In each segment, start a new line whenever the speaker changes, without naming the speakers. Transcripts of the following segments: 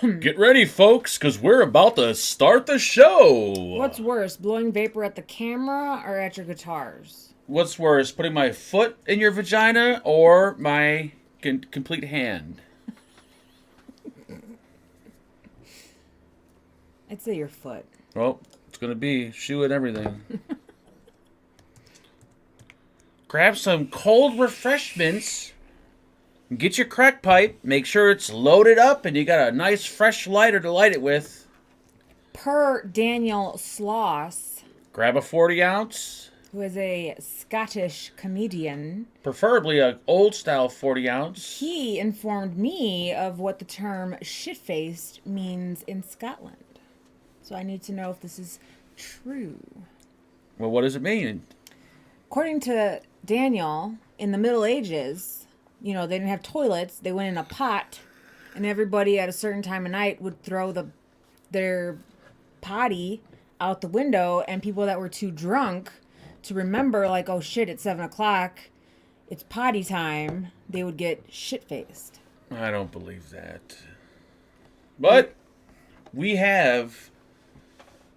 Get ready, folks, because we're about to start the show.
What's worse, blowing vapor at the camera or at your guitars?
What's worse, putting my foot in your vagina or my complete hand?
I'd say your foot.
Well, it's going to be shoe and everything. Grab some cold refreshments. Get your crack pipe. Make sure it's loaded up and you got a nice fresh lighter to light it with.
Per Daniel Sloss,
Grab a 40 ounce.
who is a Scottish comedian,
Preferably an old style 40 ounce.
he informed me of what the term shit-faced means in Scotland. So I need to know if this is true.
Well, what does it mean?
According to Daniel, in the Middle Ages, they didn't have toilets. They went in a pot, and everybody at a certain time of night would throw their potty out the window, and people that were too drunk to remember, like, oh shit, it's 7 o'clock, it's potty time, they would get shit-faced.
I don't believe that. But we have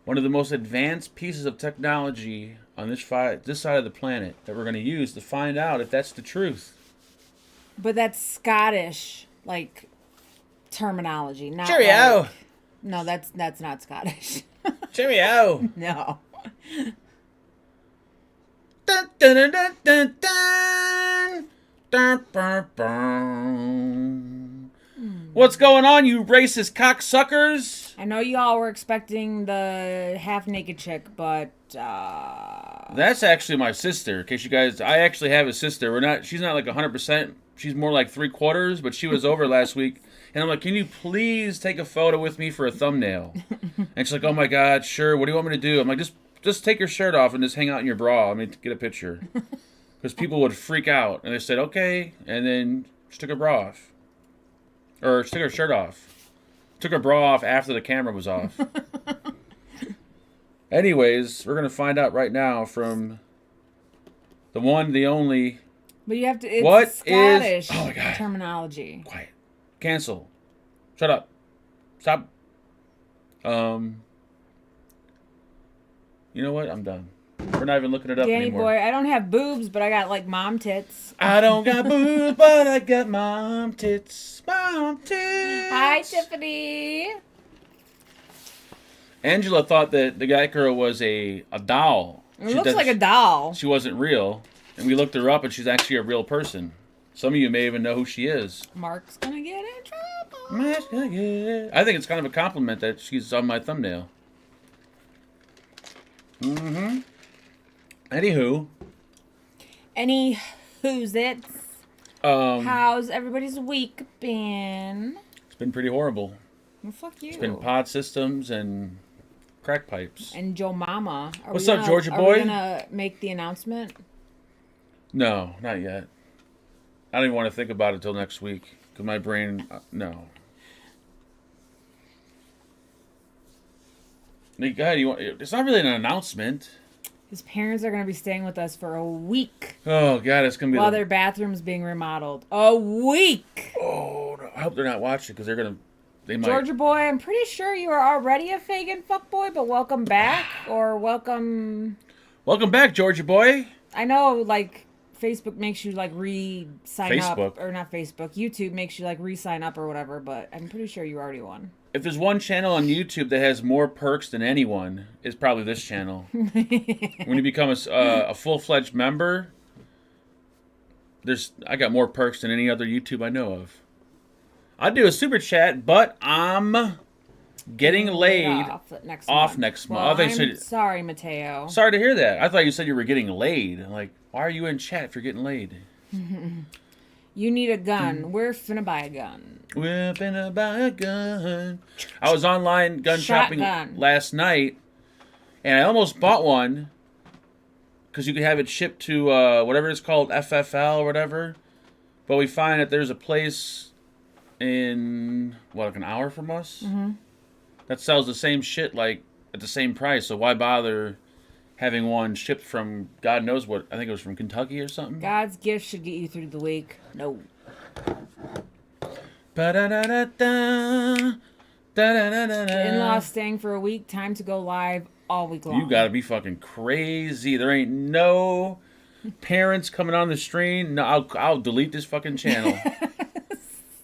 one of the most advanced pieces of technology on this side of the planet that we're going to use to find out if that's the truth.
But that's Scottish, like, terminology, not
Cheerio!
like... No, that's not Scottish.
Cheerio!
No.
Dun, dun, dun, dun, dun, dun. Dun, dun, dun. What's going on, you racist cocksuckers?
I know you all were expecting the half-naked chick, but,
That's actually my sister. In case you guys, I actually have a sister. She's not like 100%. She's more like 3/4, but she was over last week. And I'm like, can you please take a photo with me for a thumbnail? And she's like, oh my God, sure. What do you want me to do? I'm like, just take your shirt off and just hang out in your bra. Get a picture. Because people would freak out. And they said, okay. And then she took her bra off. Or she took her shirt off. Took her bra off after the camera was off. Anyways, we're going to find out right now from the one, the only...
But you have to, it's
What
Scottish
is... Oh my God.
terminology.
Quiet. Cancel. Shut up. Stop. You know what? I'm done. We're not even looking it up
Danny
anymore.
boy, I don't have boobs, but I got like mom tits.
I don't got boobs, but I got mom tits. Mom tits.
Hi, Tiffany.
Angela thought that the guy girl was a doll.
It looks like a doll.
She wasn't real. And we looked her up, and she's actually a real person. Some of you may even know who she is.
Mark's gonna get in trouble.
I think it's kind of a compliment that she's on my thumbnail. Mm-hmm. Anywho.
Any who's it? How's everybody's week been?
It's been pretty horrible.
Well, fuck you.
It's been pod systems and crack pipes.
And Joe Mama.
What's up, Georgia boy?
Are we gonna make the announcement?
No, not yet. I don't even want to think about it till next week. Because my brain... no. God, it's not really an announcement.
His parents are gonna be staying with us for a week.
Oh, God, it's going to be...
While their bathroom's being remodeled. A week!
Oh, no. I hope they're not watching because they're going to... They might...
Georgia boy, I'm pretty sure you are already a Fagin fuckboy, but welcome back, or welcome...
Welcome back, Georgia boy.
I know, like, Facebook makes you, like, re-sign up.
Facebook.
Or not Facebook. YouTube makes you, like, re-sign up or whatever, but I'm pretty sure you already won.
If there's one channel on YouTube that has more perks than anyone, it's probably this channel. When you become a full-fledged member, I got more perks than any other YouTube I know of. I'd do a super chat, but I'm getting laid off next month.
Well, I'm sorry, Mateo.
Sorry to hear that. I thought you said you were getting laid. Like, why are you in chat if you're getting laid?
You need a gun. We're finna buy a gun.
We're finna buy a gun. I was online gun shopping last night, and I almost bought one because you could have it shipped to whatever it's called, FFL or whatever. But we find that there's a place in, like an hour from us?
Mm-hmm.
That sells the same shit, like, at the same price. So why bother having one shipped from God knows what? I think it was from Kentucky or something.
God's gift should get you through the week. No.
Ba-da-da-da-da.
The in-laws staying for a week. Time to go live all week long.
You gotta be fucking crazy. There ain't no parents coming on the stream. No, I'll delete this fucking channel.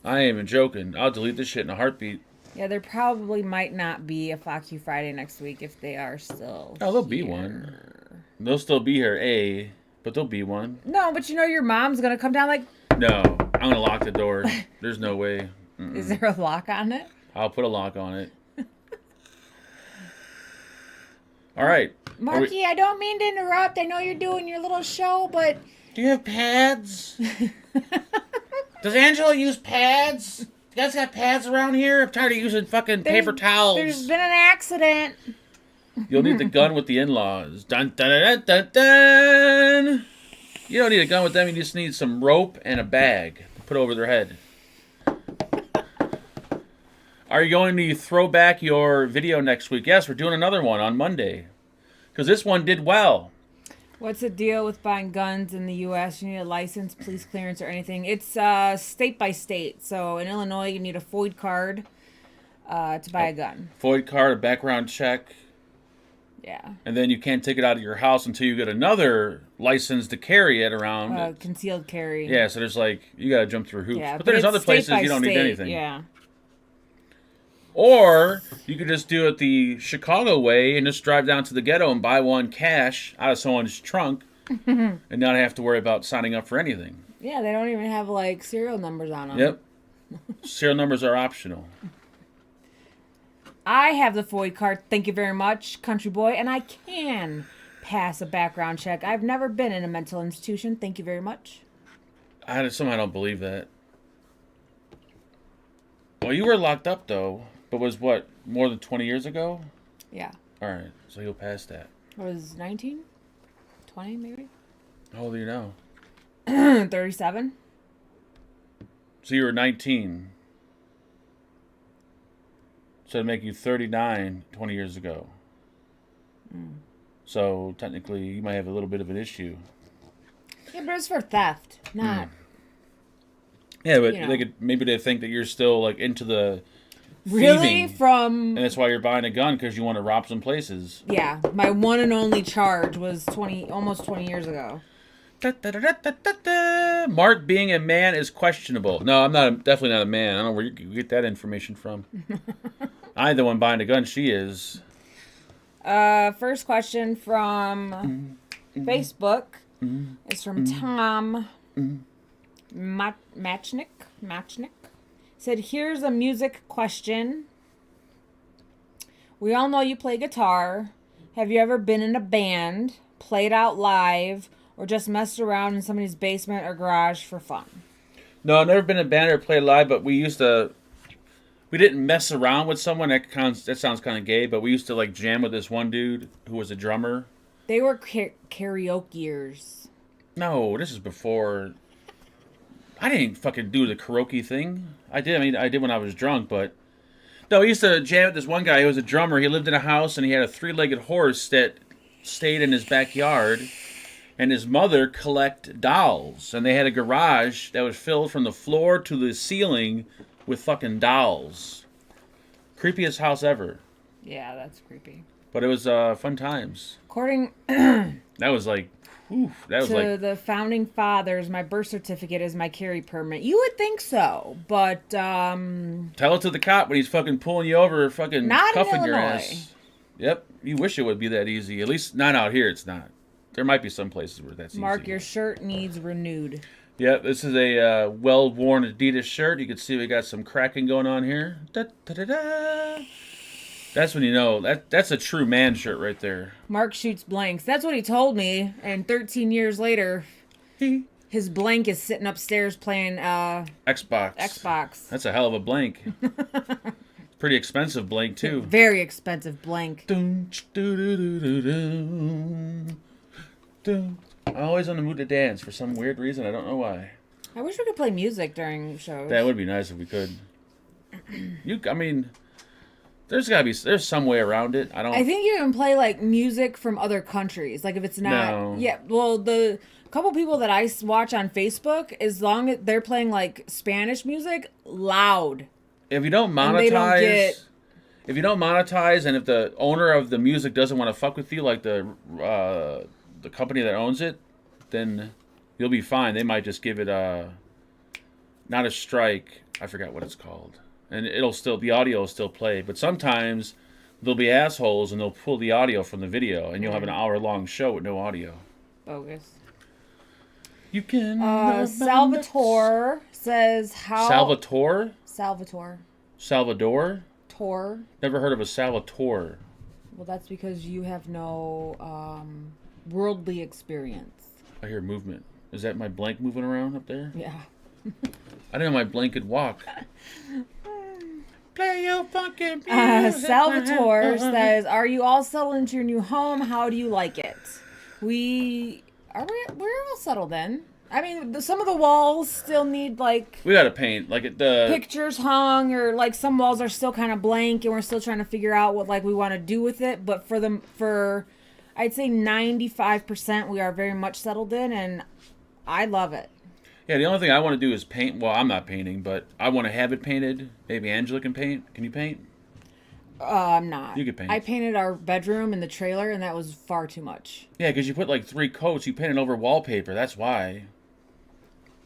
I ain't even joking. I'll delete this shit in a heartbeat.
Yeah, there probably might not be a Fuck You Friday next week if they are still
Oh, there'll be one. They'll still be here, but there'll be one.
No, but you know your mom's going to come down like...
No, I'm going to lock the door. There's no way. Mm-mm.
Is there a lock on it?
I'll put a lock on it. All right.
Marky, I don't mean to interrupt. I know you're doing your little show, but...
Do you have pads? Does Angela use pads? You guys got pads around here? I'm tired of using fucking paper towels.
There's been an accident.
You'll need the gun with the in-laws. Dun, dun, dun, dun, dun. You don't need a gun with them. You just need some rope and a bag to put over their head. Are you going to throw back your video next week? Yes, we're doing another one on Monday. Because this one did well.
What's the deal with buying guns in the U.S.? You need a license, police clearance, or anything? It's state by state. So in Illinois, you need a FOID card to buy a gun.
FOID card, a background check.
Yeah.
And then you can't take it out of your house until you get another license to carry it around.
Concealed carry.
Yeah, so there's you got to jump through hoops.
Yeah,
but there's other places you don't need anything.
Yeah.
Or you could just do it the Chicago way and just drive down to the ghetto and buy one cash out of someone's trunk and not have to worry about signing up for anything.
Yeah, they don't even have serial numbers on them.
Yep. Serial numbers are optional.
I have the FOID card, thank you very much, country boy, and I can pass a background check. I've never been in a mental institution, thank you very much.
I somehow don't believe that. Well, you were locked up, though. But was what, more than 20 years ago?
Yeah.
All right, so you'll pass that.
I was 19? 20, maybe?
How old are you now?
37.
So you were 19. So it'd make you 39 20 years ago.
Mm.
So technically, you might have a little bit of an issue.
Yeah, but it's for theft, not...
Yeah, but maybe they think that you're still into the...
Really?
Thieving. And that's why you're buying a gun, because you want to rob some places.
Yeah. My one and only charge was almost 20 years ago.
Mark being a man is questionable. No, I'm definitely not a man. I don't know where you get that information from. I'm the one buying a gun. She is.
First question from Facebook. It's from Tom Matchnick. Said, here's a music question. We all know you play guitar. Have you ever been in a band, played out live, or just messed around in somebody's basement or garage for fun?
No, I've never been in a band or played live, but we didn't mess around with someone. That sounds kind of gay, but we used to jam with this one dude who was a drummer.
They were karaokeers.
No, this is before... I didn't fucking do the karaoke thing. I did when I was drunk, but... No, we used to jam with this one guy. He was a drummer. He lived in a house, and he had a 3-legged horse that stayed in his backyard. And his mother collect dolls. And they had a garage that was filled from the floor to the ceiling with fucking dolls. Creepiest house ever.
Yeah, that's creepy.
But it was fun times.
According...
That was to
the founding fathers, my birth certificate is my carry permit. You would think so, but
tell it to the cop when he's fucking pulling you over, fucking cuffing your ass. Yep, you wish it would be that easy. At least not out here. It's not. There might be some places where that's
Mark,
easy.
your shirt needs renewed.
Yep, this is a well-worn Adidas shirt. You can see we got some cracking going on here. Da, da, da, da. That's when you know that's a true man shirt right there.
Mark shoots blanks. That's what he told me. And 13 years later, his blank is sitting upstairs playing Xbox.
That's a hell of a blank. Pretty expensive blank too.
Very expensive blank.
I'm always in the mood to dance for some weird reason. I don't know why.
I wish we could play music during shows.
That would be nice if we could. There's some way around it.
I think you can play music from other countries. If it's not.
No.
Yeah. Well, the couple people that I watch on Facebook, as long as they're playing Spanish music loud.
If you don't monetize, if you don't monetize, and if the owner of the music doesn't want to fuck with you, like the company that owns it, then you'll be fine. They might just give it not a strike. I forgot what it's called, and the audio will still play. But sometimes there'll be assholes, and they'll pull the audio from the video, and you'll have an hour-long show with no audio.
Bogus.
You can.
Salvatore says how.
Salvatore.
Salvador.
Tor. Never heard of a Salvatore.
Well, that's because you have no worldly experience.
I hear movement. Is that my blank moving around up there?
Yeah.
I didn't know my blank could walk. Play your fucking music.
Salvatore says, "Are you all settled into your new home? How do you like it?" We're all settled in. I mean, some of the walls still need
we gotta paint the
pictures hung, or some walls are still kind of blank, and we're still trying to figure out what we want to do with it. But for I'd say 95%, we are very much settled in, and I love it.
Yeah, the only thing I want to do is paint. Well, I'm not painting, but I want to have it painted. Maybe Angela can paint. Can you paint?
I'm not.
You can paint.
I painted our bedroom and the trailer, and that was far too much.
Yeah, because you put 3 coats. You painted over wallpaper. That's why.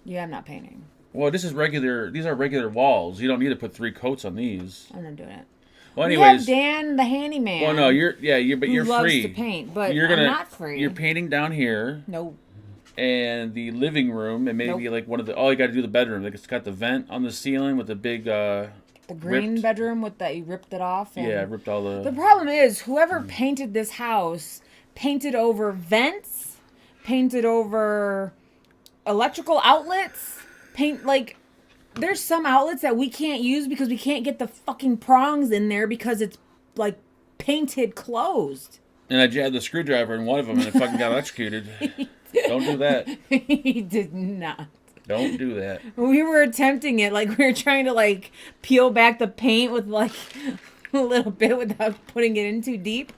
Yeah, I'm not painting.
Well, these are regular walls. You don't need to put 3 coats on these.
I'm not doing it.
Well, anyways,
we have Dan, the handyman.
Well, no, you're free.
Loves to paint, but I'm not free.
You're painting down here.
No.
And the living room, and maybe one of the. All you got to do the bedroom. It's got the vent on the ceiling with the big. The
green bedroom with that you ripped it off. And
yeah, ripped all the.
The problem is, whoever painted this house painted over vents, painted over electrical outlets, there's some outlets that we can't use because we can't get the fucking prongs in there because it's painted closed.
And I jabbed the screwdriver in one of them and it fucking got electrocuted. Don't do that.
He did not.
Don't do that.
We were attempting it. We were trying to peel back the paint with a little bit without putting it in too deep.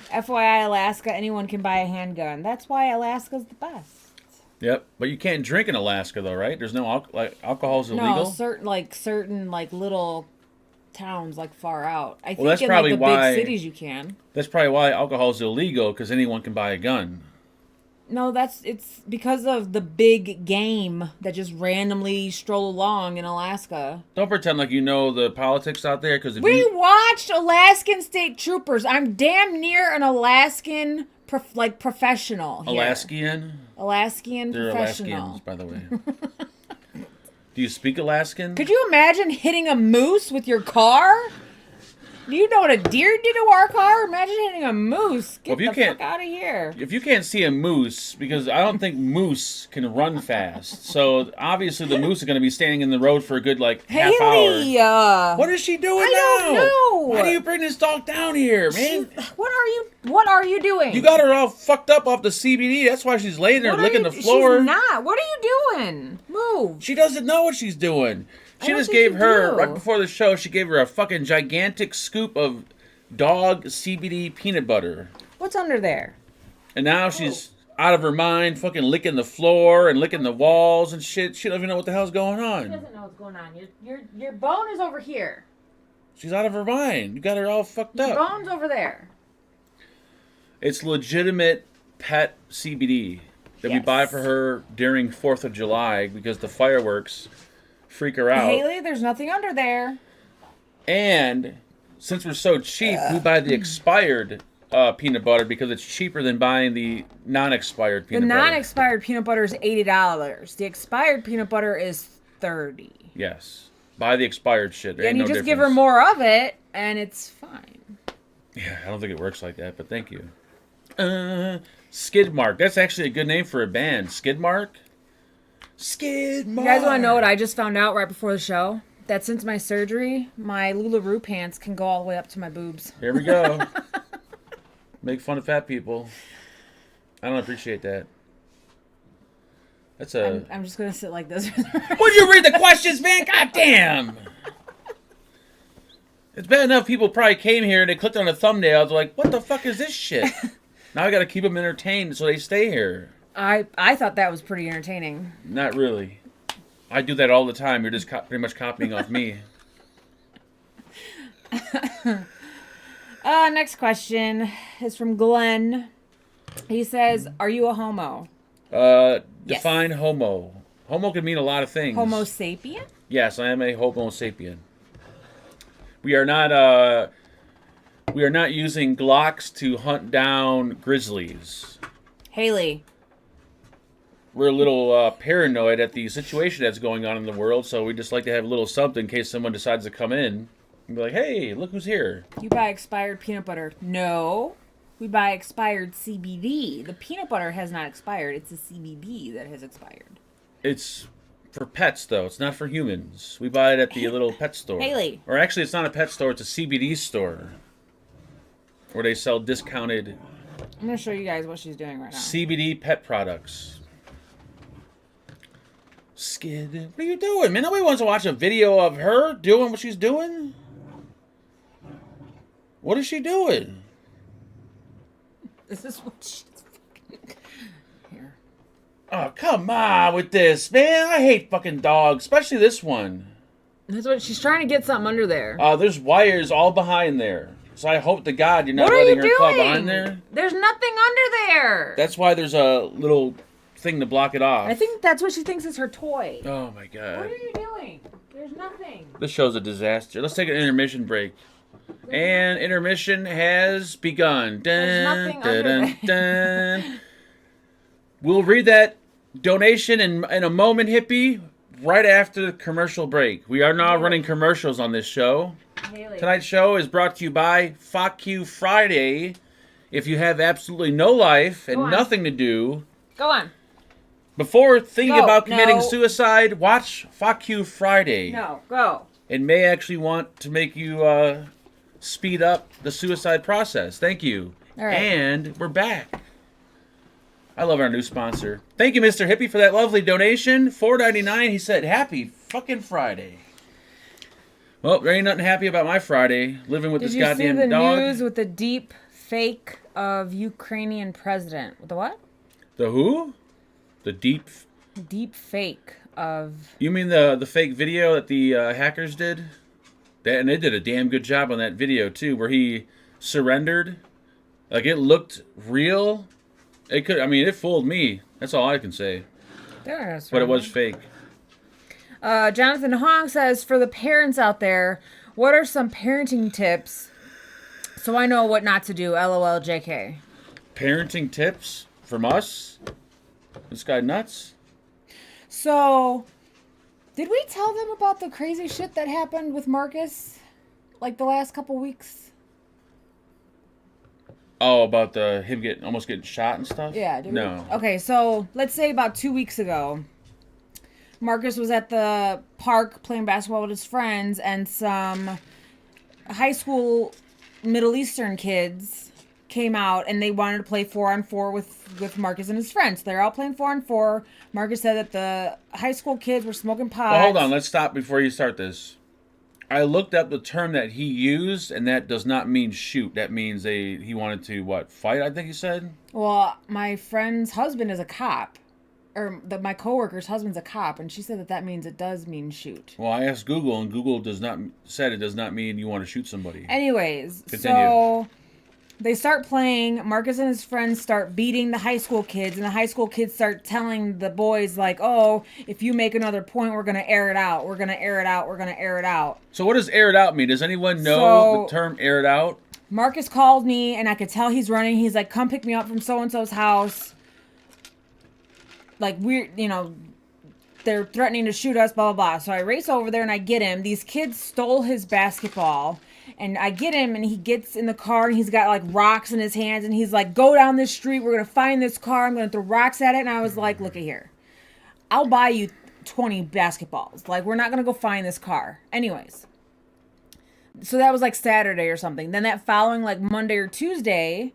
FYI, Alaska, anyone can buy a handgun. That's why Alaska's the best.
Yep, but you can't drink in Alaska though, right? There's no alcohol's illegal.
No, certain little towns far out. I think
that's
in
probably
the
why,
big cities you can.
That's probably why alcohol's illegal, because anyone can buy a gun.
No, it's because of the big game that just randomly stroll along in Alaska.
Don't pretend like you know the politics out there, because
we watched Alaskan State Troopers. I'm damn near an Alaskan professional here. Alaskan
They're
professional.
Alaskans, by the way. Do you speak Alaskan?
Could you imagine hitting a moose with your car? Do you know what a deer did to our car? Imagine hitting a moose. Get the fuck out of here.
If you can't see a moose, because I don't think moose can run fast. So obviously the moose is going to be standing in the road for a good half hour. What is she doing now?
I don't know.
Why do you bring this dog down here, man?
What are you doing?
You got her all fucked up off the CBD. That's why she's laying there licking the floor.
She's not. What are you doing? Move.
She doesn't know what she's doing. She just gave her, right before the show, she gave her a fucking gigantic scoop of dog CBD peanut butter.
What's under there?
And now she's out of her mind, fucking licking the floor and licking the walls and shit. She doesn't even know what the hell's going on.
She doesn't know what's going on. Your bone is over here.
She's out of her mind. You got her all fucked up.
Your bone's over there.
It's legitimate pet CBD that we buy for her during 4th of July because the fireworks freak her out.
Haley, there's nothing under there.
And since we're so cheap, we buy the expired peanut butter because it's cheaper than buying the non-expired peanut butter.
The non-expired peanut butter is $80. The expired peanut butter is $30.
Yes. Buy the expired shit.
And you just give her more of it, and it's fine.
Yeah, I don't think it works like that, but thank you. Skidmark. That's actually a good name for a band. Skidmark? Skidmark.
You guys want to know what I just found out right before the show? That since my surgery, my LuLaRoe pants can go all the way up to my boobs.
Here we go. Make fun of fat people. I don't appreciate that. That's a...
I'm just going to sit like this.
Would you read the questions, man? God damn! It's bad enough people probably came here and they clicked on a thumbnail. They're like, what the fuck is this shit? Now I got to keep them entertained so they stay here.
I thought that was pretty entertaining.
Not really. I do that all the time. You're just pretty much copying off me.
Next question is from Glenn. He says, "Are you a homo?"
Define homo. Homo can mean a lot of things.
Homo sapien?
Yes, I am a Homo sapien. We are not using Glocks to hunt down grizzlies.
Haley.
We're a little paranoid at the situation that's going on in the world, so we just like to have a little something in case someone decides to come in and be like, "Hey, look who's here."
You buy expired peanut butter. No. We buy expired CBD. The peanut butter has not expired. It's the CBD that has expired.
It's for pets, though. It's not for humans. We buy it at the little pet store.
Haley.
Or actually, it's not a pet store. It's a CBD store where they sell discounted
I'm going to show you guys what she's doing right now.
CBD pet products. Skid, what are you doing, man? Nobody wants to watch a video of her doing what she's doing. What is she doing?
This is what she's fucking... Here.
Oh, come on with this, man. I hate fucking dogs, especially this one.
That's what she's trying to get something under there.
There's wires all behind there. So I hope to God you're not
What are
letting
you
her club
doing?
on there.
There's nothing under there.
That's why there's a little thing to block it off.
I think that's what she thinks is her toy.
Oh my God.
What are you doing? There's nothing.
This show's a disaster. Let's take an intermission break. And intermission has begun.
There's nothing under there.
Dun. We'll read that donation in a moment, hippie, right after the commercial break. We are now running commercials on this show.
Haley.
Tonight's show is brought to you by Fuck You Friday. If you have absolutely no life and nothing to do,
Go on.
before thinking about committing
No.
suicide, watch Fuck You Friday.
No, go.
It may actually want to make you speed up the suicide process. Thank you.
All right.
And we're back. I love our new sponsor. Thank you, Mr. Hippie, for that lovely donation. $4.99. He said, "Happy fucking Friday." Well, there ain't nothing happy about my Friday. Living with
Did
this
you see
goddamn
the
dog.
news with the deep fake of Ukrainian president? The what?
The who? The deep...
Deep fake of...
You mean the fake video that the hackers did? And they did a damn good job on that video, too, where he surrendered. Like, it looked real. It fooled me. That's all I can say. But it was fake.
Jonathan Hong says, for the parents out there, what are some parenting tips so I know what not to do? LOL JK.
Parenting tips from us? This guy nuts?
So, did we tell them about the crazy shit that happened with Marcus? Like the last couple weeks?
Oh, about him almost getting shot and stuff?
Yeah.
No.
Okay, so let's say about 2 weeks ago, Marcus was at the park playing basketball with his friends, and some high school Middle Eastern kids came out and they wanted to play 4-on-4 with Marcus and his friends. They're all playing 4-on-4. Marcus said that the high school kids were smoking pot.
Well, hold on. Let's stop before you start this. I looked up the term that he used, and that does not mean shoot. That means he wanted to, fight, I think he said?
Well, my friend's husband is a cop. Or my coworker's husband's a cop, and she said that means it does mean shoot.
Well, I asked Google, and Google said it does not mean you want to shoot somebody.
Anyways,
Continue.
So they start playing. Marcus and his friends start beating the high school kids, and the high school kids start telling the boys, like, oh, if you make another point, we're going to air it out. We're going to air it out. We're going to air it out.
So what does air it out mean? Does anyone know the term air it out?
Marcus called me, and I could tell he's running. He's like, come pick me up from so-and-so's house. Like, they're threatening to shoot us, blah, blah, blah. So I race over there and I get him. These kids stole his basketball. And I get him and he gets in the car and he's got like rocks in his hands. And he's like, go down this street. We're going to find this car. I'm going to throw rocks at it. And I was like, look at here. I'll buy you 20 basketballs. Like, we're not going to go find this car. Anyways. So that was like Saturday or something. Then that following like Monday or Tuesday,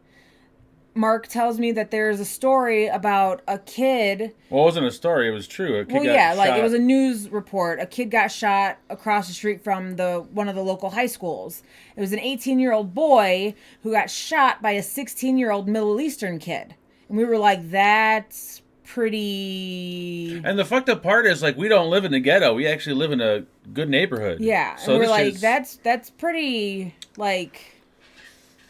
Mark tells me that there's a story about a kid.
Well, it wasn't a story. It was true. A kid got shot.
It was a news report. A kid got shot across the street from one of the local high schools. It was an 18-year-old boy who got shot by a 16-year-old Middle Eastern kid. And we were like, that's pretty.
And the fucked up part is, like, we don't live in the ghetto. We actually live in a good neighborhood.
Yeah,
so
and we're
this
like,
is
that's pretty, like,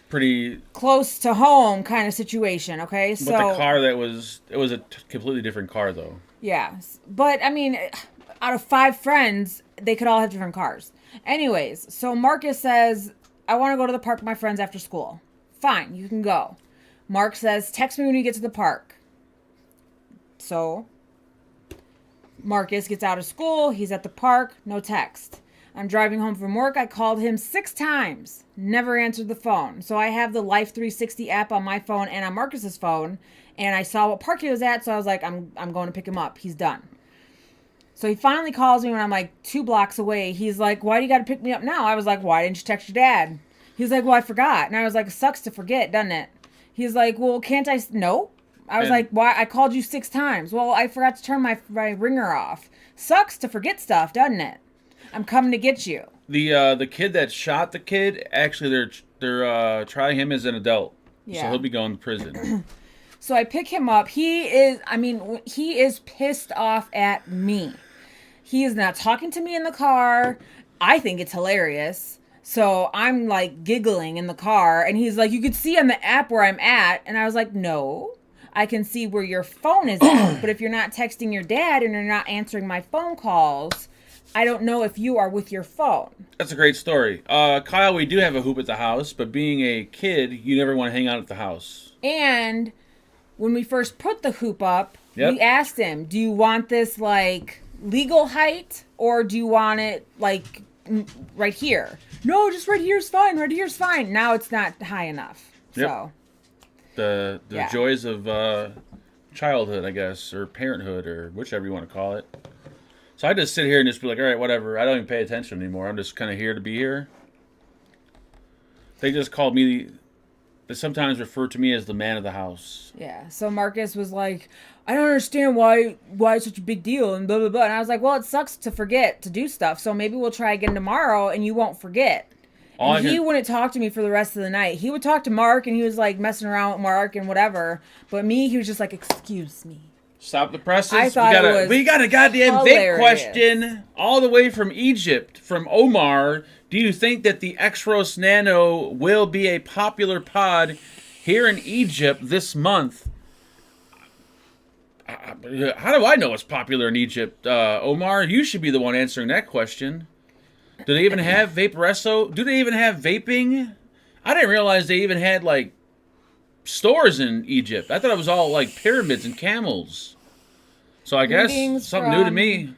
pretty
close to home kind of situation, okay? So,
but the car it was a completely different car, though.
yeah, but I mean, out of 5 friends, they could all have different cars. Anyways, so Marcus says, I want to go to the park with my friends after school. Fine, you can go. Mark says, text me when you get to the park. So Marcus gets out of school. He's at the park. No text. I'm driving home from work. I called him 6 times. Never answered the phone. So I have the Life 360 app on my phone and on Marcus's phone. And I saw what park he was at. So I was like, I'm going to pick him up. He's done. So he finally calls me when I'm like 2 blocks away. He's like, why do you got to pick me up now? I was like, why didn't you text your dad? He's like, well, I forgot. And I was like, it sucks to forget, doesn't it? He's like, well, can't I? No. I was like, why? I called you 6 times. Well, I forgot to turn my ringer off. Sucks to forget stuff, doesn't it? I'm coming to get you.
The kid that shot the kid, actually, they're trying him as an adult.
Yeah.
So he'll be going to prison.
So I pick him up. He is pissed off at me. He is not talking to me in the car. I think it's hilarious. So I'm like giggling in the car. And he's like, you could see on the app where I'm at. And I was like, no. I can see where your phone is at, but if you're not texting your dad and you're not answering my phone calls, I don't know if you are with your phone.
That's a great story. Kyle, we do have a hoop at the house, but being a kid, you never want to hang out at the house.
And when we first put the hoop up,
Yep.
we asked him, do you want this like legal height or do you want it like right here? No, just right here's fine. Right here's fine. Now it's not high enough.
Yep.
So.
The joys of childhood, I guess, or parenthood, or whichever you want to call it. So I just sit here and just be like, all right, whatever. I don't even pay attention anymore. I'm just kind of here to be here. They just called me. They sometimes refer to me as the man of the house.
Yeah. So Marcus was like, I don't understand why it's such a big deal and blah, blah, blah. And I was like, well, it sucks to forget to do stuff. So maybe we'll try again tomorrow and you won't forget. And he wouldn't talk to me for the rest of the night. He would talk to Mark, and he was, like, messing around with Mark and whatever. But me, he was just like, excuse me.
Stop the presses.
I thought
we got a goddamn
hilarious.
vape question all the way from Egypt, from Omar. Do you think that the Exros Nano will be a popular pod here in Egypt this month? How do I know it's popular in Egypt? Omar, you should be the one answering that question. Do they even have Vaporesso? Do they even have vaping? I didn't realize they even had, like, stores in Egypt. I thought it was all, like, pyramids and camels. So I guess something new to me.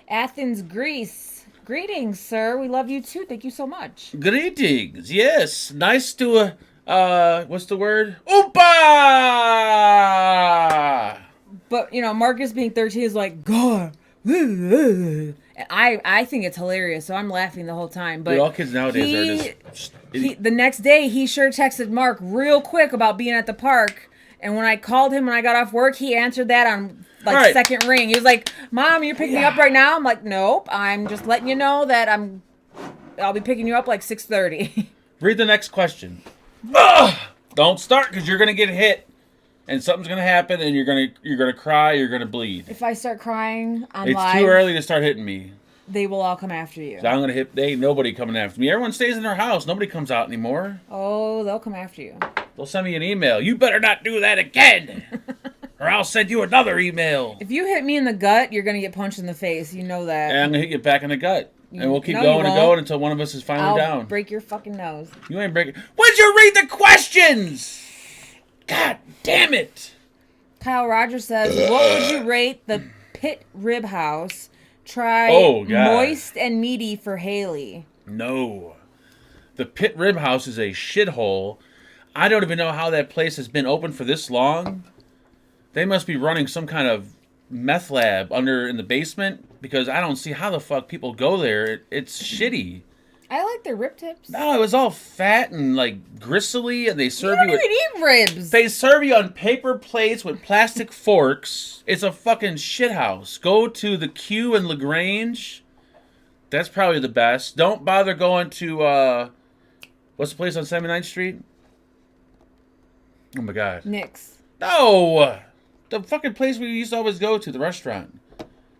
Athens, Greece. Greetings, sir. We love you, too. Thank you so much.
Greetings. Yes. Nice to, what's the word? Oompa!
But, you know, Marcus being 13 is like, God. And I think it's hilarious, so I'm laughing the whole time. But
dude, all kids nowadays are just...
the next day, he sure texted Mark real quick about being at the park. And when I called him when I got off work, he answered that on, like, second ring. He was like, Mom, you're picking me up right now? I'm like, nope. I'm just letting you know that I'll be picking you up like 6:30.
Read the next question. Ugh! Don't start, because you're going to get hit. And something's gonna happen, and you're gonna cry, you're gonna bleed.
If I start crying on
it's
live,
too early to start hitting me.
They will all come after you.
So I'm gonna hit. Ain't nobody coming after me. Everyone stays in their house. Nobody comes out anymore.
Oh, they'll come after you.
They'll send me an email. You better not do that again, or I'll send you another email.
If you hit me in the gut, you're gonna get punched in the face. You know that.
And I'm gonna hit you back in the gut, and we'll keep going and going until one of us is finally down.
I'll break your fucking nose.
You ain't breaking. Would you read the questions? God damn it.
Kyle Rogers says, what would you rate the Pit Rib House? Try moist and meaty for Haley.
No. The Pit Rib House is a shithole. I don't even know how that place has been open for this long. They must be running some kind of meth lab in the basement, because I don't see how the fuck people go there. It's shitty.
I like their rib tips.
No, it was all fat and, like, gristly, and they serve you...
You don't even eat ribs.
They serve you on paper plates with plastic forks. It's a fucking shithouse. Go to the Q in LaGrange. That's probably the best. Don't bother going to, what's the place on 79th Street? Oh, my God.
Nick's.
No! The fucking place we used to always go to, the restaurant.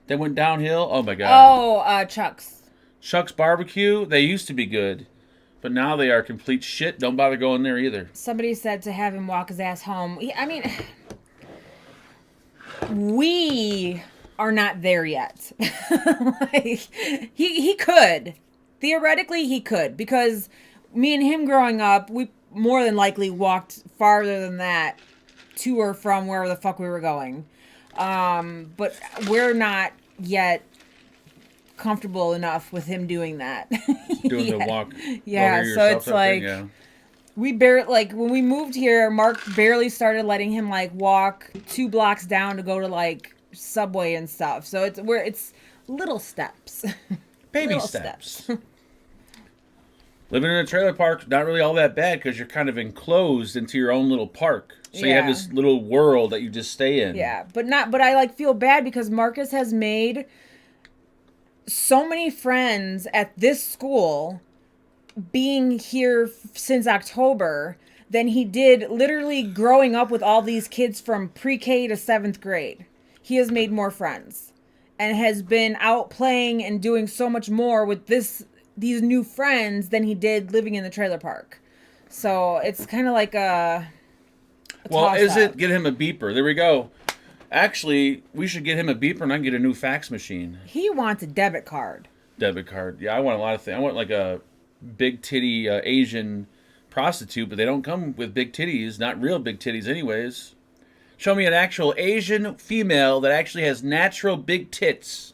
That went downhill. Oh my god.
Oh, Chuck's.
Chuck's Barbecue. They used to be good, but now they are complete shit. Don't bother going there either.
Somebody said to have him walk his ass home. I mean, we are not there yet. Like, he could. Theoretically, he could. Because me and him growing up, we more than likely walked farther than that to or from wherever the fuck we were going. But we're not yet comfortable enough with him doing that.
Doing the walk.
Yeah, so it's like... Yeah. We barely, like, when we moved here, Mark barely started letting him, like, walk 2 blocks down to go to, like, Subway and stuff. So it's little steps.
Baby steps. Living in a trailer park, not really all that bad because you're kind of enclosed into your own little park. So you have this little world that you just stay in.
Yeah, but I, like, feel bad because Marcus has made so many friends at this school being here since October than he did literally growing up with all these kids from pre-K to 7th grade. He has made more friends and has been out playing and doing so much more with these new friends than he did living in the trailer park. So it's kind of like a
well, is it get him a beeper? There we go. Actually, we should get him a beeper and I can get a new fax machine.
He wants a debit card.
Debit card. Yeah, I want a lot of things. I want like a big titty Asian prostitute, but they don't come with big titties. Not real big titties anyways. Show me an actual Asian female that actually has natural big tits.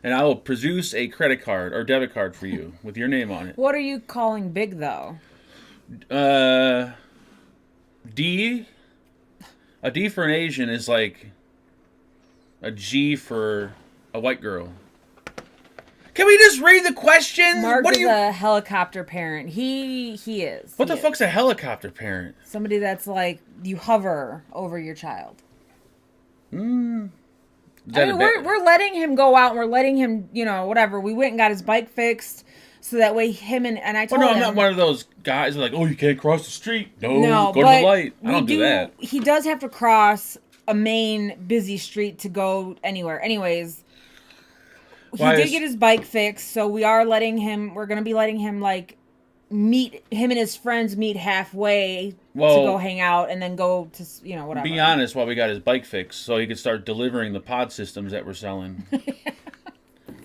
And I will produce a credit card or debit card for you with your name on it.
What are you calling big, though?
D. A D for an Asian is like a G for a white girl. Can we just read the questions?
Mark is a helicopter parent. He is.
What the fuck's a helicopter parent?
Somebody that's like, you hover over your child. We're letting him go out and we're letting him, whatever. We went and got his bike fixed so that way him and I told him.
I'm not one of those guys who are like, oh, you can't cross the street. No, go to the light. I don't do that.
He does have to cross a main busy street to go anywhere. Anyways, he did get his bike fixed, so we're going to be letting him, like, meet him and his friends meet halfway to go hang out and then go to, whatever.
Be honest, while we got his bike fixed so he could start delivering the pod systems that we're selling.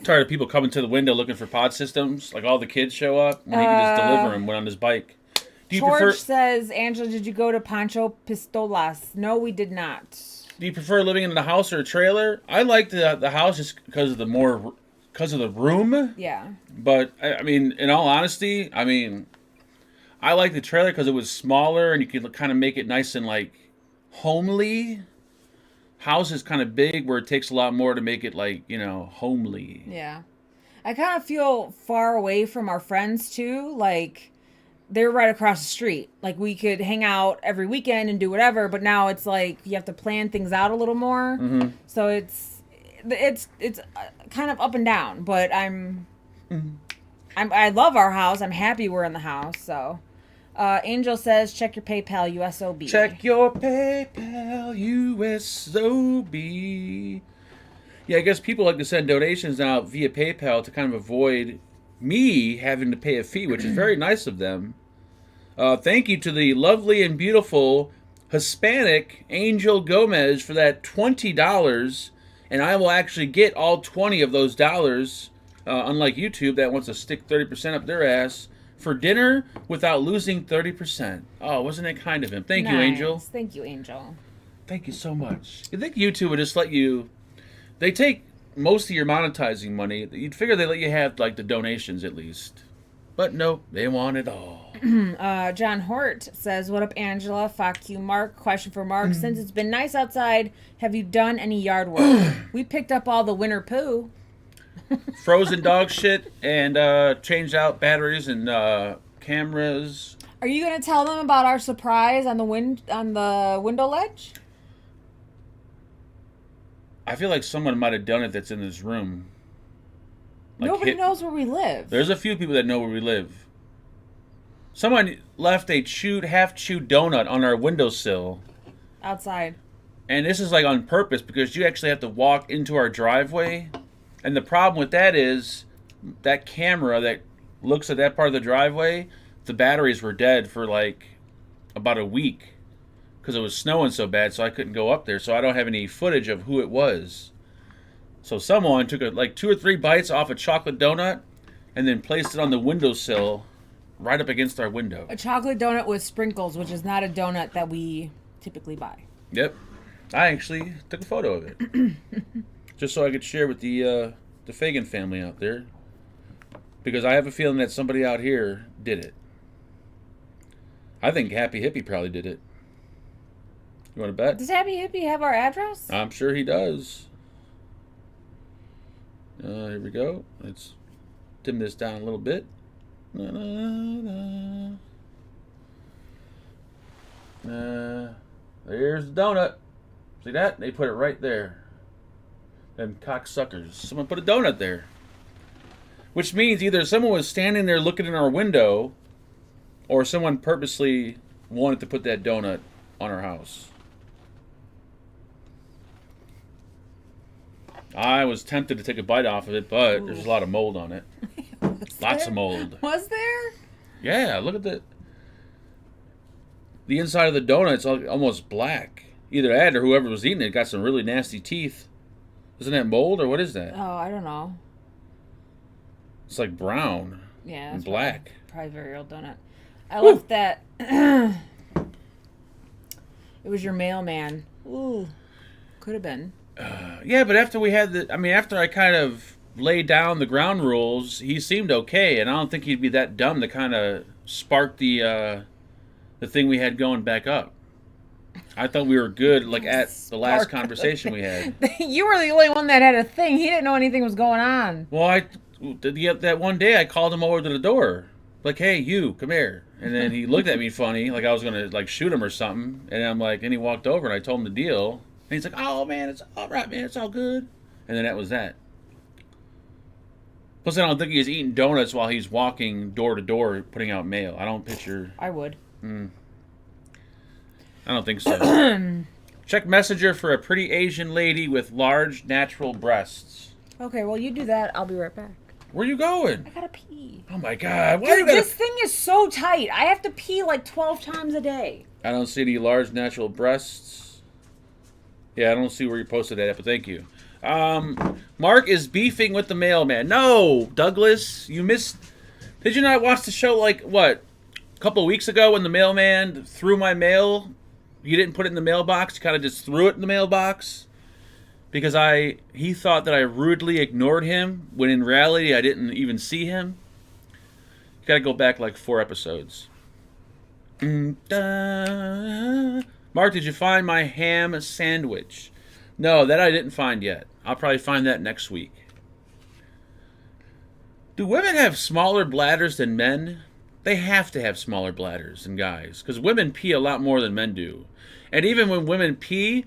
Tired of people coming to the window looking for pod systems. Like all the kids show up and he can just deliver them when on his bike.
George says, Angela, did you go to Pancho Pistolas? No, we did not.
Do you prefer living in a house or a trailer? I like the house just because of the room.
Yeah.
But I mean, in all honesty, I like the trailer because it was smaller and you could kind of make it nice and like homely. House is kind of big where it takes a lot more to make it like, homely.
Yeah. I kind of feel far away from our friends too. Like they're right across the street. Like we could hang out every weekend and do whatever, but now it's like you have to plan things out a little more. Mm-hmm. So it's kind of up and down, but I love our house. I'm happy we're in the house. So Angel says, check your PayPal, USOB.
Check your PayPal, USOB. Yeah, I guess people like to send donations now via PayPal to kind of avoid me having to pay a fee, which is very nice of them. Thank you to the lovely and beautiful Hispanic Angel Gomez for that $20, and I will actually get all 20 of those dollars, unlike YouTube that wants to stick 30% up their ass, for dinner without losing 30%. Oh, wasn't that kind of him? Thank you, Angel.
Thank you, Angel.
Thank you so much. You think YouTube would just let you... They take most of your monetizing money. You'd figure they let you have, like, the donations at least. But nope, they want it all.
John Hort says, what up, Angela? Fuck you, Mark. Question for Mark. Since it's been nice outside, have you done any yard work? We picked up all the winter poo.
Frozen dog shit and changed out batteries and cameras.
Are you going to tell them about our surprise on the window ledge?
I feel like someone might have done it that's in this room. Like
nobody knows where we live.
There's a few people that know where we live. Someone left a half-chewed donut on our windowsill.
Outside.
And this is like on purpose because you actually have to walk into our driveway. And the problem with that is that camera that looks at that part of the driveway, the batteries were dead for like about a week because it was snowing so bad, so I couldn't go up there. So I don't have any footage of who it was. So someone took like 2 or 3 bites off a chocolate donut and then placed it on the windowsill right up against our window.
A chocolate donut with sprinkles, which is not a donut that we typically buy.
Yep. I actually took a photo of it. Just so I could share with the Fagan family out there. Because I have a feeling that somebody out here did it. I think Happy Hippie probably did it. You want to bet?
Does Happy Hippie have our address?
I'm sure he does. Here we go. Let's dim this down a little bit. Na, na, na. There's the donut. See that? They put it right there. Them cocksuckers. Someone put a donut there. Which means either someone was standing there looking in our window, or someone purposely wanted to put that donut on our house. I was tempted to take a bite off of it, but
Ooh.
there's a lot of mold on it. Lots of mold.
Was there?
Yeah, look at the inside of the donut. It's almost black. Either that or whoever was eating it got some really nasty teeth. Isn't that mold or what is that?
Oh, I don't know.
It's like brown
Yeah,
and
that's
black.
Probably very old donut. I left that. It was your mailman. Ooh, could have been.
Yeah, but after we had after I kind of laid down the ground rules, he seemed okay, and I don't think he'd be that dumb to kind of spark the thing we had going back up. I thought we were good, like at the last conversation we had.
You were the only one that had a thing. He didn't know anything was going on.
Well, that one day I called him over to the door, like, "Hey, you, come here." And then he looked at me funny, like I was gonna like shoot him or something. And I'm like, and he walked over and I told him the deal. And he's like, "Oh man, it's all right, man, it's all good." And then that was that. Plus, I don't think he was eating donuts while he's walking door to door putting out mail. I don't picture.
I would.
I don't think so. Check Messenger for a pretty Asian lady with large natural breasts.
Okay, well you do that. I'll be right back.
Where you going?
I gotta pee.
Oh my god! Why
Dude,
you gotta...
this thing is so tight. I have to pee like 12 times a day.
I don't see any large natural breasts. Yeah, I don't see where you posted that, but thank you. Mark is beefing with the mailman. No, Douglas, you missed. Did you not watch the show like what? A couple of weeks ago when the mailman threw my mail? You didn't put it in the mailbox. You kind of just threw it in the mailbox because he thought that I rudely ignored him when in reality I didn't even see him. You gotta go back like 4 episodes. Mark, did you find my ham sandwich? No, that I didn't find yet. I'll probably find that next week. Do women have smaller bladders than men? They have to have smaller bladders than guys, because women pee a lot more than men do. And even when women pee,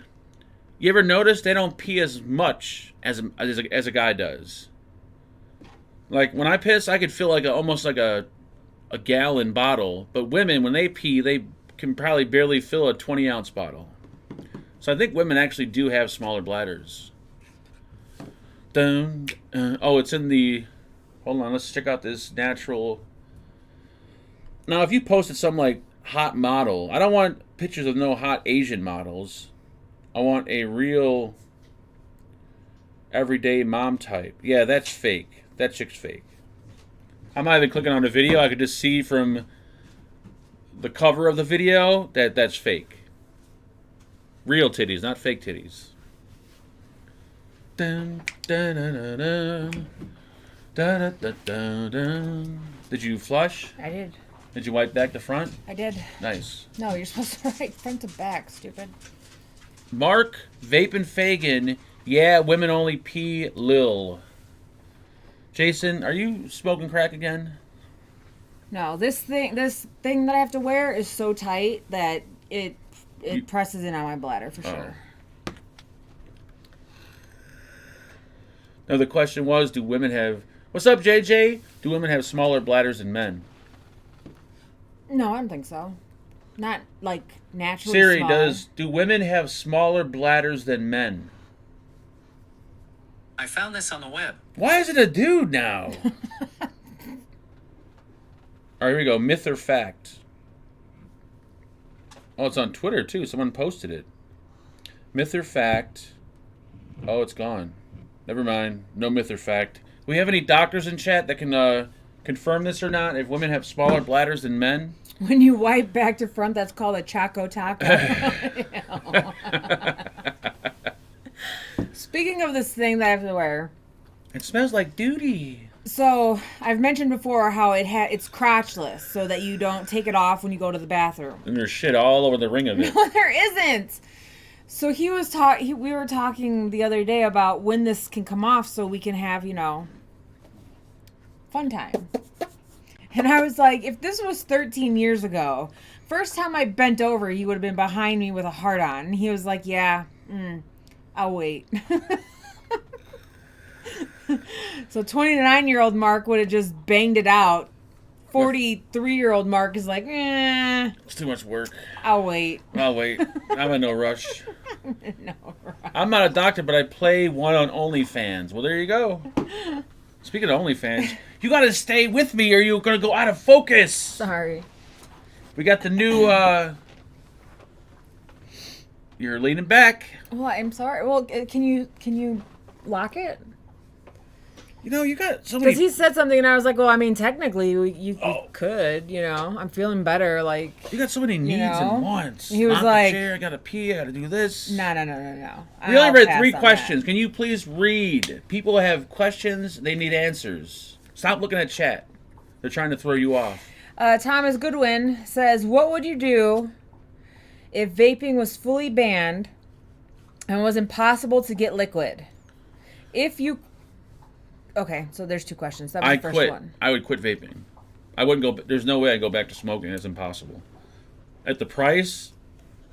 you ever notice they don't pee as much as a guy does? Like when I piss, I could feel like almost like a gallon bottle, but women, when they pee, they can probably barely fill a 20-ounce bottle. So I think women actually do have smaller bladders. Oh, it's in the... Hold on, let's check out this natural... Now, if you posted some, like, hot model... I don't want pictures of no hot Asian models. I want a real everyday mom type. Yeah, that's fake. That chick's fake. I'm not even clicking on the video. I could just see from the cover of the video that that's fake. Real titties, not fake titties. Dun, dun, dun, dun, dun. Dun, dun, dun, dun, dun. Did you flush?
I did.
Did you wipe back the front?
I did.
Nice.
No, you're supposed to write front to back, stupid.
Mark, Vape and Fagan. Yeah, women only pee lil. Jason, are you smoking crack again?
No, this thing that I have to wear is so tight that it presses in on my bladder for sure.
Now the question was, do women have... What's up, JJ? Do women have smaller bladders than men?
No, I don't think so. Not like naturally
Siri,
small.
do women have smaller bladders than men?
I found this on the web.
Why is it a dude now? All right, here we go. Myth or fact? Oh, it's on Twitter, too. Someone posted it. Myth or fact? Oh, it's gone. Never mind. No myth or fact. Do we have any doctors in chat that can confirm this or not? If women have smaller bladders than men?
When you wipe back to front, that's called a Choco Taco. Speaking of this thing that I have to wear.
It smells like duty.
So, I've mentioned before how it's crotchless, so that you don't take it off when you go to the bathroom.
And there's shit all over the ring of it.
No, there isn't. So we were talking the other day about when this can come off so we can have, fun time. And I was like, if this was 13 years ago, first time I bent over, he would have been behind me with a heart on. And he was like, yeah, I'll wait. So 29-year-old Mark would have just banged it out. 43-year-old Mark is like,
It's too much work.
I'll wait.
I'm in no rush.
No, right.
I'm not a doctor, but I play one on OnlyFans. Well, there you go. Speaking of OnlyFans, you got to stay with me or you're going to go out of focus.
Sorry.
We got the new, you're leaning back.
Well, I'm sorry. Well, can you lock it?
You got so many...
Because he said something and I was like, well, I mean, technically you could, I'm feeling better, like...
You got so many needs and wants.
He was like...
Chair, I got to pee, I got to do this.
No.
We only read 3 questions. Can you please read? People have questions, they need answers. Stop looking at chat. They're trying to throw you off.
Thomas Goodwin says, what would you do if vaping was fully banned and was impossible to get liquid? If you... Okay, so there's 2 questions. That was the first one.
I would quit vaping. I wouldn't go... There's no way I'd go back to smoking. It's impossible. At the price,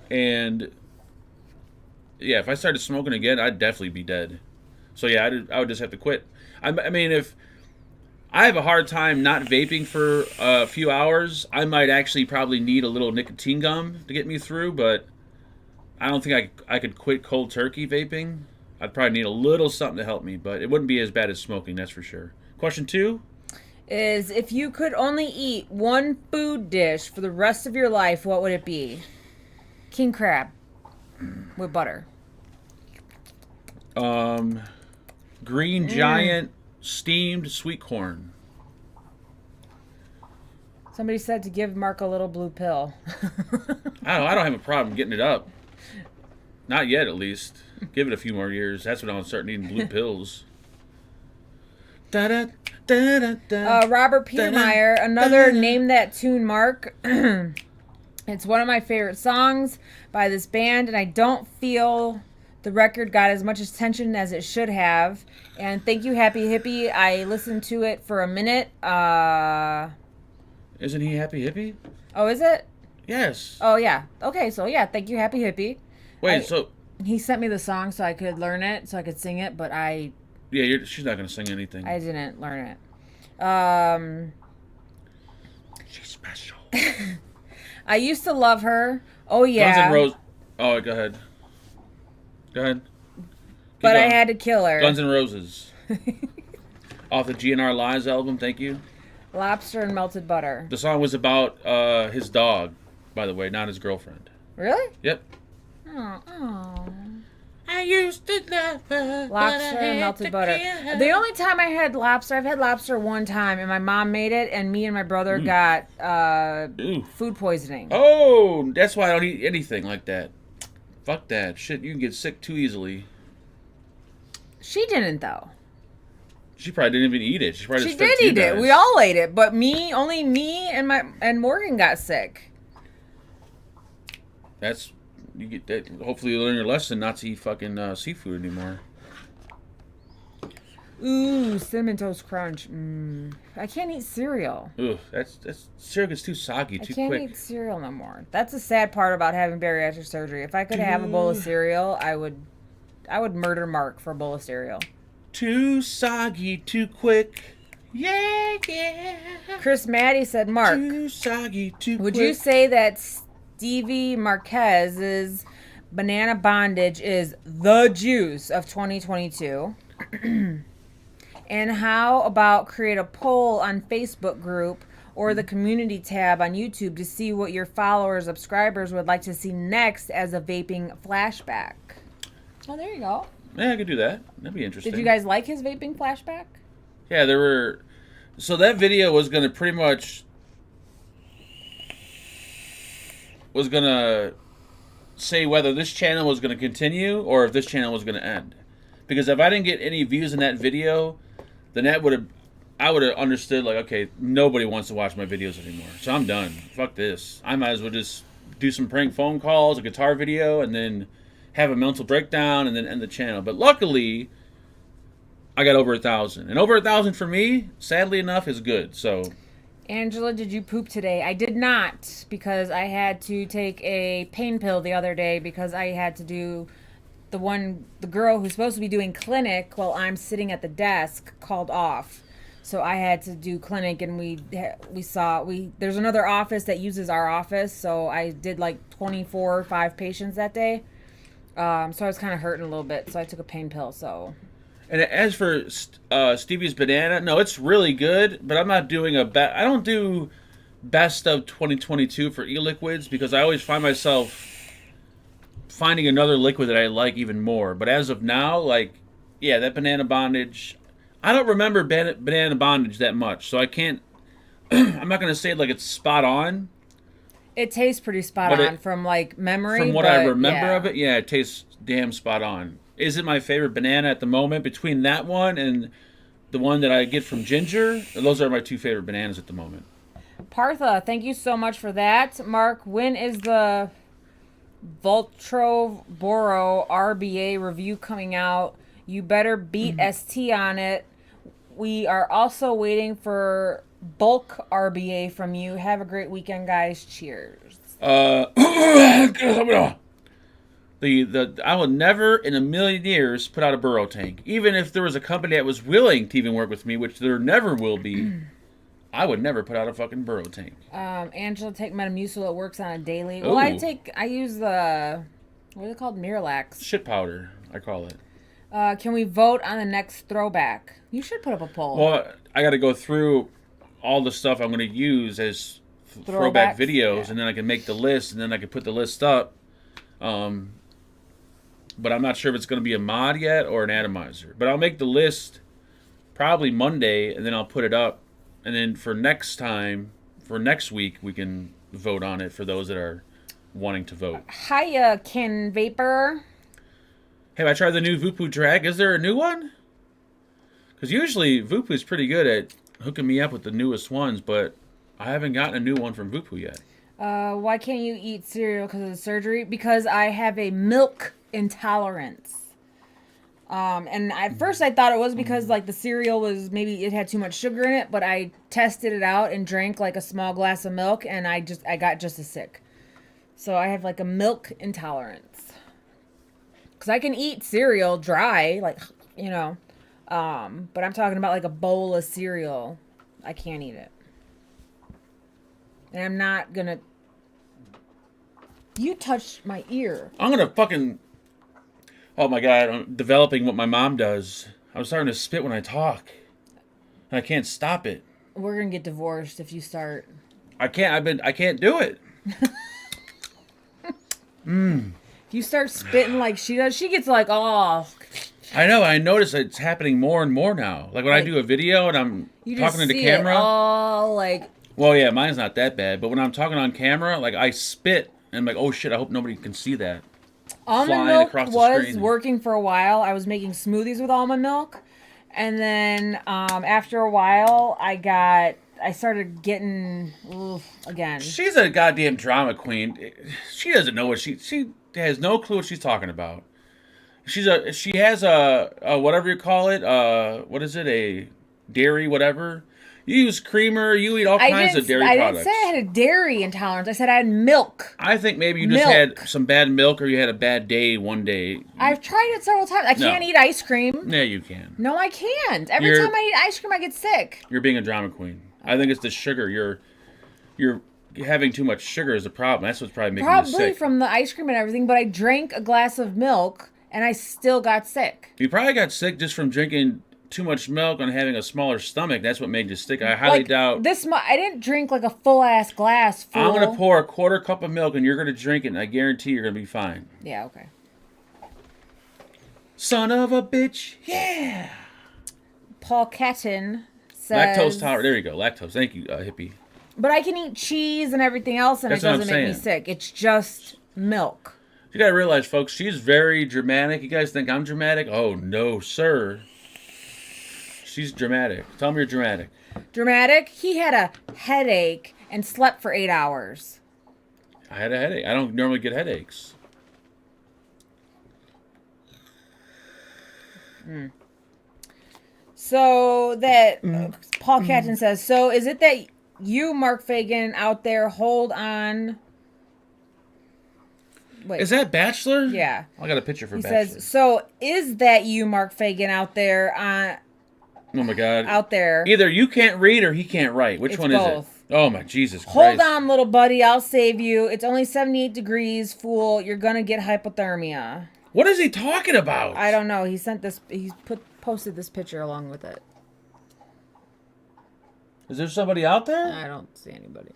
and... Yeah, if I started smoking again, I'd definitely be dead. So yeah, I would just have to quit. I mean, if... I have a hard time not vaping for a few hours. I might actually probably need a little nicotine gum to get me through, but I don't think I could quit cold turkey vaping. I'd probably need a little something to help me, but it wouldn't be as bad as smoking, that's for sure. Question 2?
Is if you could only eat one food dish for the rest of your life, what would it be? King crab with butter.
Green Giant steamed sweet corn.
Somebody said to give Mark a little blue pill.
I don't have a problem getting it up. Not yet, at least. Give it a few more years. That's when I'll start needing blue pills.
Robert Petermeyer, another Name That Tune, Mark. It's one of my favorite songs by this band, and I don't feel the record got as much attention as it should have. And thank you, Happy Hippie. I listened to it for a minute.
Isn't he Happy Hippie?
Oh, is it?
Yes.
Oh, yeah. Okay, so yeah, thank you, Happy Hippie.
So...
He sent me the song so I could learn it, so I could sing it, but I...
Yeah, she's not going to sing anything.
I didn't learn it.
She's special.
I used to love her. Oh, yeah.
Guns N' Roses. Oh, go ahead. Keep
but
going.
I had to kill her.
Guns N' Roses. Off the GNR Lives album, thank you.
Lobster and melted butter.
The song was about his dog, by the way, not his girlfriend.
Really?
Yep.
Oh.
I used to love her.
Lobster and melted butter. The only time I had lobster, I've had lobster one time, and my mom made it, and me and my brother got food poisoning.
Oh, that's why I don't eat anything like that. Fuck that. Shit, you can get sick too easily.
She didn't, though.
She probably didn't even eat it. She
did eat it. We all ate it, but only me and Morgan got sick.
You get that. Hopefully you learn your lesson not to eat fucking seafood anymore.
Ooh, Cinnamon Toast Crunch. I can't eat cereal.
Ugh, that's cereal gets too soggy too quick.
I can't eat cereal no more. That's the sad part about having bariatric surgery. If I could have a bowl of cereal, I would murder Mark for a bowl of cereal.
Too soggy too quick. Yeah.
Chris Maddie said, Mark,
Too soggy too quick.
would you say that Stevie Marquez's banana bondage is the juice of 2022. And how about create a poll on Facebook group or the community tab on YouTube to see what your followers, subscribers would like to see next as a vaping flashback? Oh, there you go.
Yeah, I could do that. That'd be interesting.
Did you guys like his vaping flashback?
Yeah, there were... So that video was going to pretty much... was going to say whether this channel was going to continue or if this channel was going to end. Because if I didn't get any views in that video, then I would have understood, like, okay, nobody wants to watch my videos anymore. So I'm done. Fuck this. I might as well just do some prank phone calls, a guitar video, and then have a mental breakdown, and then end the channel. But luckily, I got over 1,000. And over 1,000 for me, sadly enough, is good. So...
Angela, did you poop today? I did not, because I had to take a pain pill the other day because I had to do the girl who's supposed to be doing clinic while I'm sitting at the desk called off. So I had to do clinic, and there's another office that uses our office, so I did like 24 or 5 patients that day. So I was kind of hurting a little bit, so I took a pain pill, so...
And as for Stevie's banana, no, it's really good, but I'm not doing I don't do best of 2022 for e-liquids because I always find myself finding another liquid that I like even more. But as of now, like, yeah, that banana bondage, I don't remember banana bondage that much, so I can't, I'm not going to say like it's spot on.
It tastes pretty spot on from like memory.
From what I remember of it, yeah, it tastes damn spot on. Is it my favorite banana at the moment? Between that one and the one that I get from Ginger, those are my 2 favorite bananas at the moment.
Partha, thank you so much for that. Mark, when is the Voltrovoro RBA review coming out? You better beat ST on it. We are also waiting for bulk RBA from you. Have a great weekend, guys. Cheers.
I will never in a million years put out a burrow tank. Even if there was a company that was willing to even work with me, which there never will be, I would never put out a fucking burrow tank.
Angela, take Metamucil. It works on a daily.
Ooh.
Well, I use the, what are they called? Miralax.
Shit powder, I call it.
Can we vote on the next throwback? You should put up a poll.
Well, I got to go through all the stuff I'm going to use as throwback videos, and then I can make the list, and then I can put the list up. But I'm not sure if it's going to be a mod yet or an atomizer. But I'll make the list probably Monday, and then I'll put it up. And then for next week, we can vote on it for those that are wanting to vote.
Hiya, Ken Vapor.
Hey, I tried the new Vupu drag. Is there a new one? Because usually Vupu is pretty good at hooking me up with the newest ones, but I haven't gotten a new one from Vupu yet.
Why can't you eat cereal because of the surgery? Because I have a milk intolerance. And at first I thought it was because like the cereal was, maybe it had too much sugar in it, but I tested it out and drank like a small glass of milk, and I got just as sick. So I have like a milk intolerance. Because I can eat cereal dry, like, you know, but I'm talking about like a bowl of cereal. I can't eat it. And I'm not gonna... You touched my ear.
I'm gonna fucking... Oh my god, I'm developing what my mom does. I'm starting to spit when I talk. And I can't stop it.
We're gonna get divorced if you start.
I can't do it.
If you start spitting like she does, she gets like, oh.
I know, I notice it's happening more and more now. Like when I do a video and I'm talking to the camera.
Oh, like...
Well, yeah, mine's not that bad. But when I'm talking on camera, like I spit and I'm like, oh shit, I hope nobody can see that.
Almond milk was working for a while. I was making smoothies with almond milk. And then after a while, I started getting again. She's
a goddamn drama queen. She doesn't know what she has no clue what she's talking about. She has a whatever you call it, what is it, a dairy whatever. You use creamer, you eat all kinds of dairy products.
I didn't say I had a dairy intolerance. I said I had milk.
I think maybe you just had some bad milk or you had a bad day one day.
I've tried it several times. I can't eat ice cream.
Yeah, you can.
No, I can't. Every time I eat ice cream, I get sick.
You're being a drama queen. I think it's the sugar. You're having too much sugar is the problem. That's what's probably making you
Probably
sick.
from the ice cream and everything, but I drank a glass of milk and I still got sick.
You probably got sick just from drinking too much milk and having a smaller stomach. That's what made you sick. I highly doubt.
I didn't drink like a full ass glass full.
I'm going to pour a quarter cup of milk and you're going to drink it, and I guarantee you're going to be fine.
Yeah, okay.
Son of a bitch. Yeah.
Paul Ketton says...
Lactose tolerant. There you go. Lactose. Thank you, hippie.
But I can eat cheese and everything else and
That's
it
what I'm
doesn't make me
saying.
sick. It's just milk.
You got to realize, folks, she's very dramatic. You guys think I'm dramatic? Oh, no, sir. She's dramatic. Tell me you're dramatic.
Dramatic? He had a headache and slept for 8 hours.
I had a headache. I don't normally get headaches.
So that Paul Catton says, so is it that you, Mark Fagan, out there hold on? Wait.
Is that Bachelor?
Yeah.
I got a picture for
He
Bachelor.
says, so is that you, Mark Fagan, out there
Oh my God.
out there?
Either you can't read or he can't write. Which
It's
one
both.
is it? Oh my Jesus Christ.
Hold on, little buddy. I'll save you. It's only 78 degrees, fool. You're going to get hypothermia.
What is he talking about?
I don't know. He sent this. He posted this picture along with it.
Is there somebody out there?
I don't see anybody.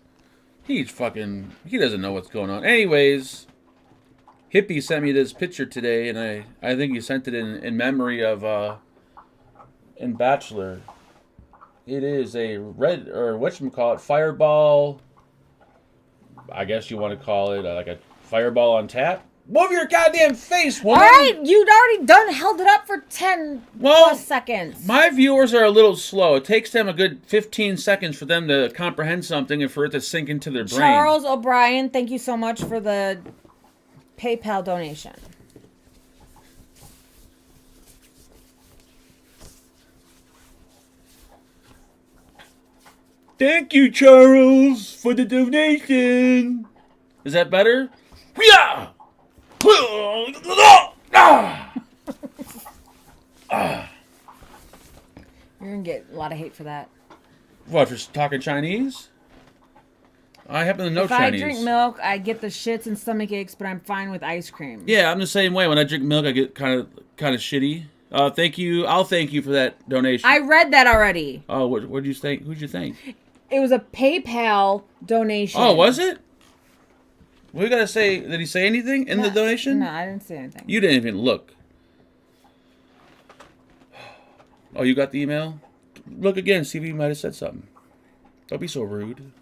He doesn't know what's going on. Anyways, Hippie sent me this picture today, and I think he sent it in memory of in Bachelor. It is a red, or whatchamacallit, fireball. I guess you want to call it like a fireball on tap. Move your goddamn face, woman!
All right, you'd already held it up for 10 plus seconds.
My viewers are a little slow. It takes them a good 15 seconds for them to comprehend something and for it to sink into their brain.
Charles O'Brien, thank you so much for the PayPal donation.
Thank you, Charles, for the donation. Is that better? Yeah.
You're going to get a lot of hate for that.
What, for talking Chinese? I happen to know
If
Chinese.
I drink milk, I get the shits and stomach aches, but I'm fine with ice cream.
Yeah, I'm the same way. When I drink milk, I get kind of shitty. Thank you. I'll thank you for that donation.
I read that already.
Oh, what did you think? Who'd you think?
It was a PayPal donation.
Oh, was it? We gotta say. Did he say anything in the donation?
No, I didn't say anything.
You didn't even look. Oh, you got the email? Look again. See if he might have said something. Don't be so rude.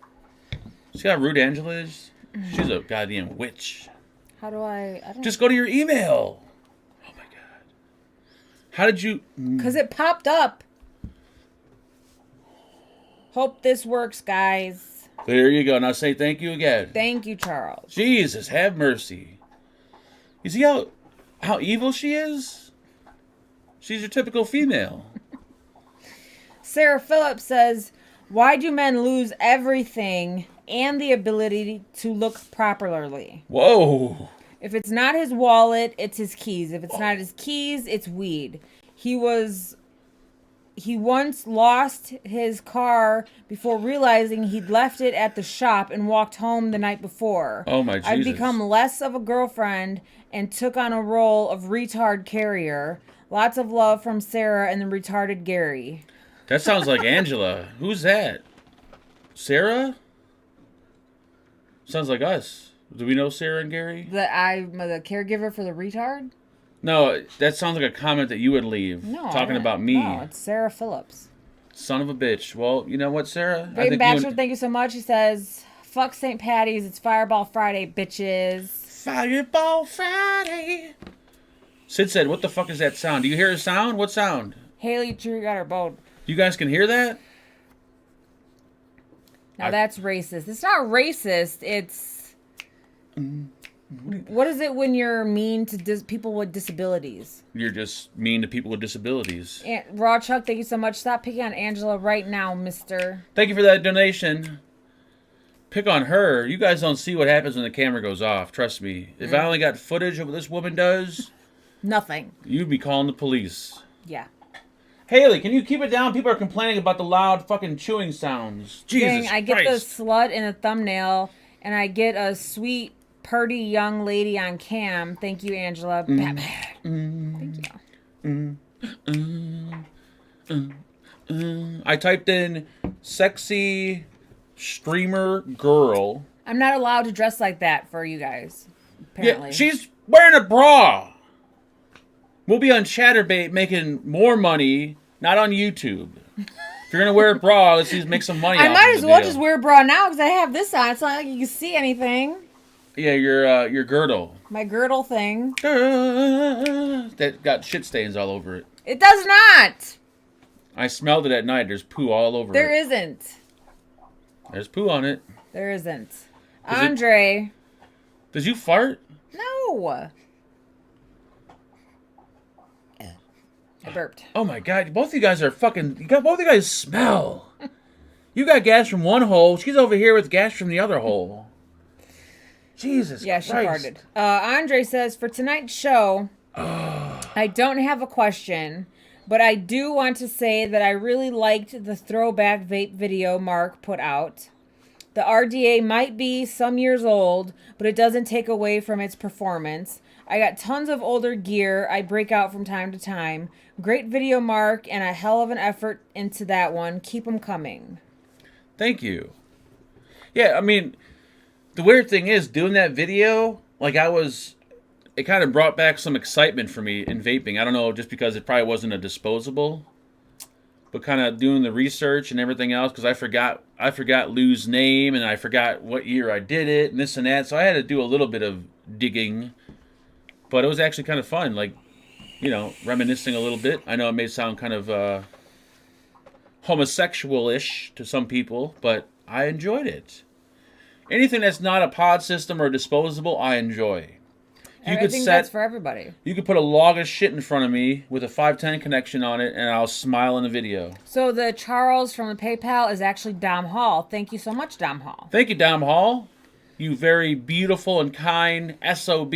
See how rude Angela is? She's a goddamn witch.
How do I don't
Just go to your email. Oh my God. How did you?
Because it popped up. Hope this works, guys.
There you go. Now say thank you again.
Thank you, Charles.
Jesus, have mercy. You see how evil she is? She's your typical female.
Sarah Phillips says, why do men lose everything and the ability to look properly?
Whoa.
If it's not his wallet, it's his keys. If it's not his keys, it's weed. He once lost his car before realizing he'd left it at the shop and walked home the night before.
Oh my Jesus.
I've become less of a girlfriend and took on a role of retard carrier. Lots of love from Sarah and the retarded Gary.
That sounds like Angela. Who's that? Sarah? Sounds like us. Do we know Sarah and Gary?
I'm the caregiver for the retard?
No, that sounds like a comment that you would leave.
No.
Talking about me.
No, it's Sarah Phillips.
Son of a bitch. Well, you know what, Sarah?
Vaping Bachelor, thank you so much. He says, fuck St. Patty's. It's Fireball Friday, bitches.
Fireball Friday. Sid said, what the fuck is that sound? Do you hear a sound? What sound?
Haley True got her bone.
You guys can hear that?
Now that's racist. It's not racist. It's... What is it when you're mean to people with disabilities?
You're just mean to people with disabilities.
Raw Chuck, thank you so much. Stop picking on Angela right now, mister.
Thank you for that donation. Pick on her. You guys don't see what happens when the camera goes off. Trust me. If I only got footage of what this woman does...
Nothing.
You'd be calling the police.
Yeah.
Haley, can you keep it down? People are complaining about the loud fucking chewing sounds. Jesus
Dang, I get the
Christ.
slut in a thumbnail, and I get a sweet, purty young lady on cam. Thank you, Angela. Thank you.
I typed in sexy streamer girl.
I'm not allowed to dress like that for you guys, apparently.
Yeah, she's wearing a bra. We'll be on Chatterbait making more money, not on YouTube. If you're gonna wear a bra, let's just make some money.
I
off
might
of
as
the
well
deal.
just wear a bra now because I have this on. It's not like you can see anything.
Yeah, your girdle.
My girdle thing.
That got shit stains all over it.
It does not.
I smelled it at night. There's poo all over
There
it.
isn't.
There's poo on it.
There isn't. Andre.
Did you fart?
No. I burped.
Oh my god, both of you guys are fucking... both of you guys smell. You got gas from one hole. She's over here with gas from the other hole. Jesus
Yeah, she
Christ.
farted. Andre says, for tonight's show, I don't have a question, but I do want to say that I really liked the throwback vape video Mark put out. The RDA might be some years old, but it doesn't take away from its performance. I got tons of older gear I break out from time to time. Great video, Mark, and a hell of an effort into that one. Keep them coming.
Thank you. Yeah, I mean, the weird thing is, doing that video, like it kind of brought back some excitement for me in vaping. I don't know, just because it probably wasn't a disposable, but kind of doing the research and everything else, because I forgot Lou's name, and I forgot what year I did it, and this and that, so I had to do a little bit of digging, but it was actually kind of fun, like, you know, reminiscing a little bit. I know it may sound kind of homosexual-ish to some people, but I enjoyed it. Anything that's not a pod system or disposable, I enjoy.
I think that's for everybody.
You could put a log of shit in front of me with a 510 connection on it, and I'll smile in the video.
So the Charles from the PayPal is actually Dom Hall. Thank you so much, Dom Hall.
Thank you, Dom Hall. You very beautiful and kind SOB.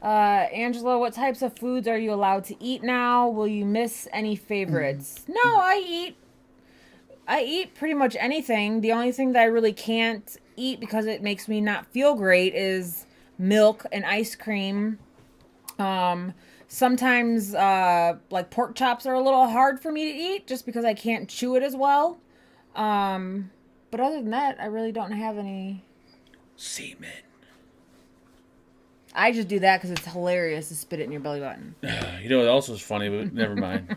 Angela, what types of foods are you allowed to eat now? Will you miss any favorites? No, I eat pretty much anything. The only thing that I really can't eat because it makes me not feel great is milk and ice cream. Sometimes like pork chops are a little hard for me to eat just because I can't chew it as well. But other than that, I really don't have any.
Semen.
I just do that because it's hilarious to spit it in your belly button.
You know what else was funny, but never mind.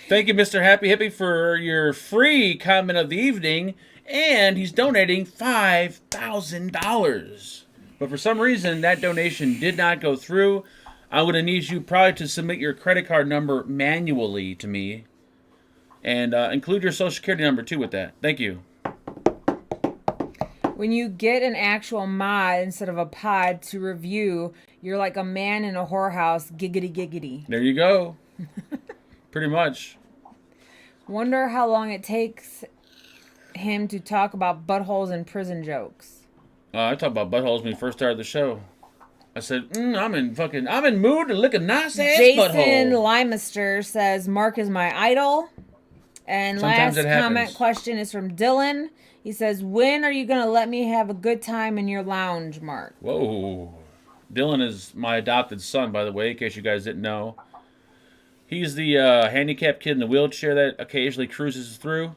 Thank you, Mr. Happy Hippie, for your free comment of the evening, and he's donating $5,000. But for some reason, that donation did not go through. I'm going to need you probably to submit your credit card number manually to me, and include your social security number, too, with that. Thank you.
When you get an actual mod instead of a pod to review, you're like a man in a whorehouse, giggity giggity.
There you go. Pretty much.
Wonder how long it takes him to talk about buttholes and prison jokes.
I talked about buttholes when we first started the show. I said, I'm in mood to lick a nice ass
Jason
butthole.
Limester says, Mark is my idol. And
Sometimes
last
it happens.
comment question is from Dylan. He says, when are you going to let me have a good time in your lounge, Mark?
Whoa. Dylan is my adopted son, by the way, in case you guys didn't know. He's the handicapped kid in the wheelchair that occasionally cruises through.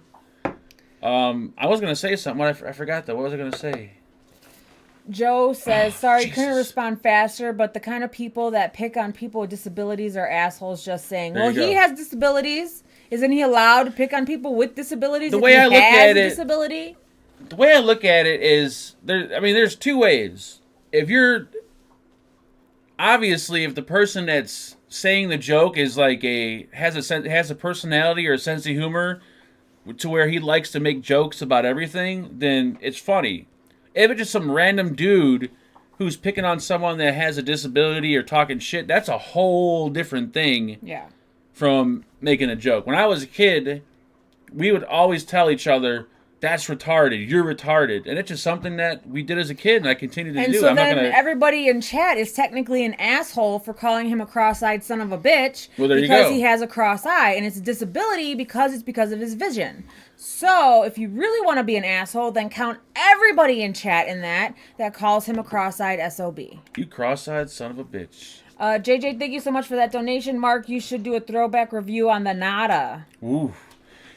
I was going to say something. I forgot, though. What was I going to say?
Joe says, sorry,
Jesus.
couldn't respond faster, but the kind of people that pick on people with disabilities are assholes, just saying.
There
Well,
you
he
go.
has disabilities. Isn't he allowed to pick on people with disabilities?
The
if
way
he
I look
has
at
a
it-
disability?
The way I look at it is, there's two ways. If the person that's saying the joke is like has a personality or a sense of humor to where he likes to make jokes about everything, then it's funny. If it's just some random dude who's picking on someone that has a disability or talking shit, that's a whole different thing
Yeah.
from making a joke. When I was a kid, we would always tell each other, that's retarded. You're retarded. And it's just something that we did as a kid and I continue to
And
do.
so
I'm
then
not gonna...
everybody in chat is technically an asshole for calling him a cross-eyed son of a bitch
Well, there you
because
go.
he has a cross eye, and it's a disability because it's because of his vision. So if you really want to be an asshole, then count everybody in chat in that calls him a cross-eyed SOB.
You cross-eyed son of a bitch.
JJ, thank you so much for that donation. Mark, you should do a throwback review on the Nada.
Ooh.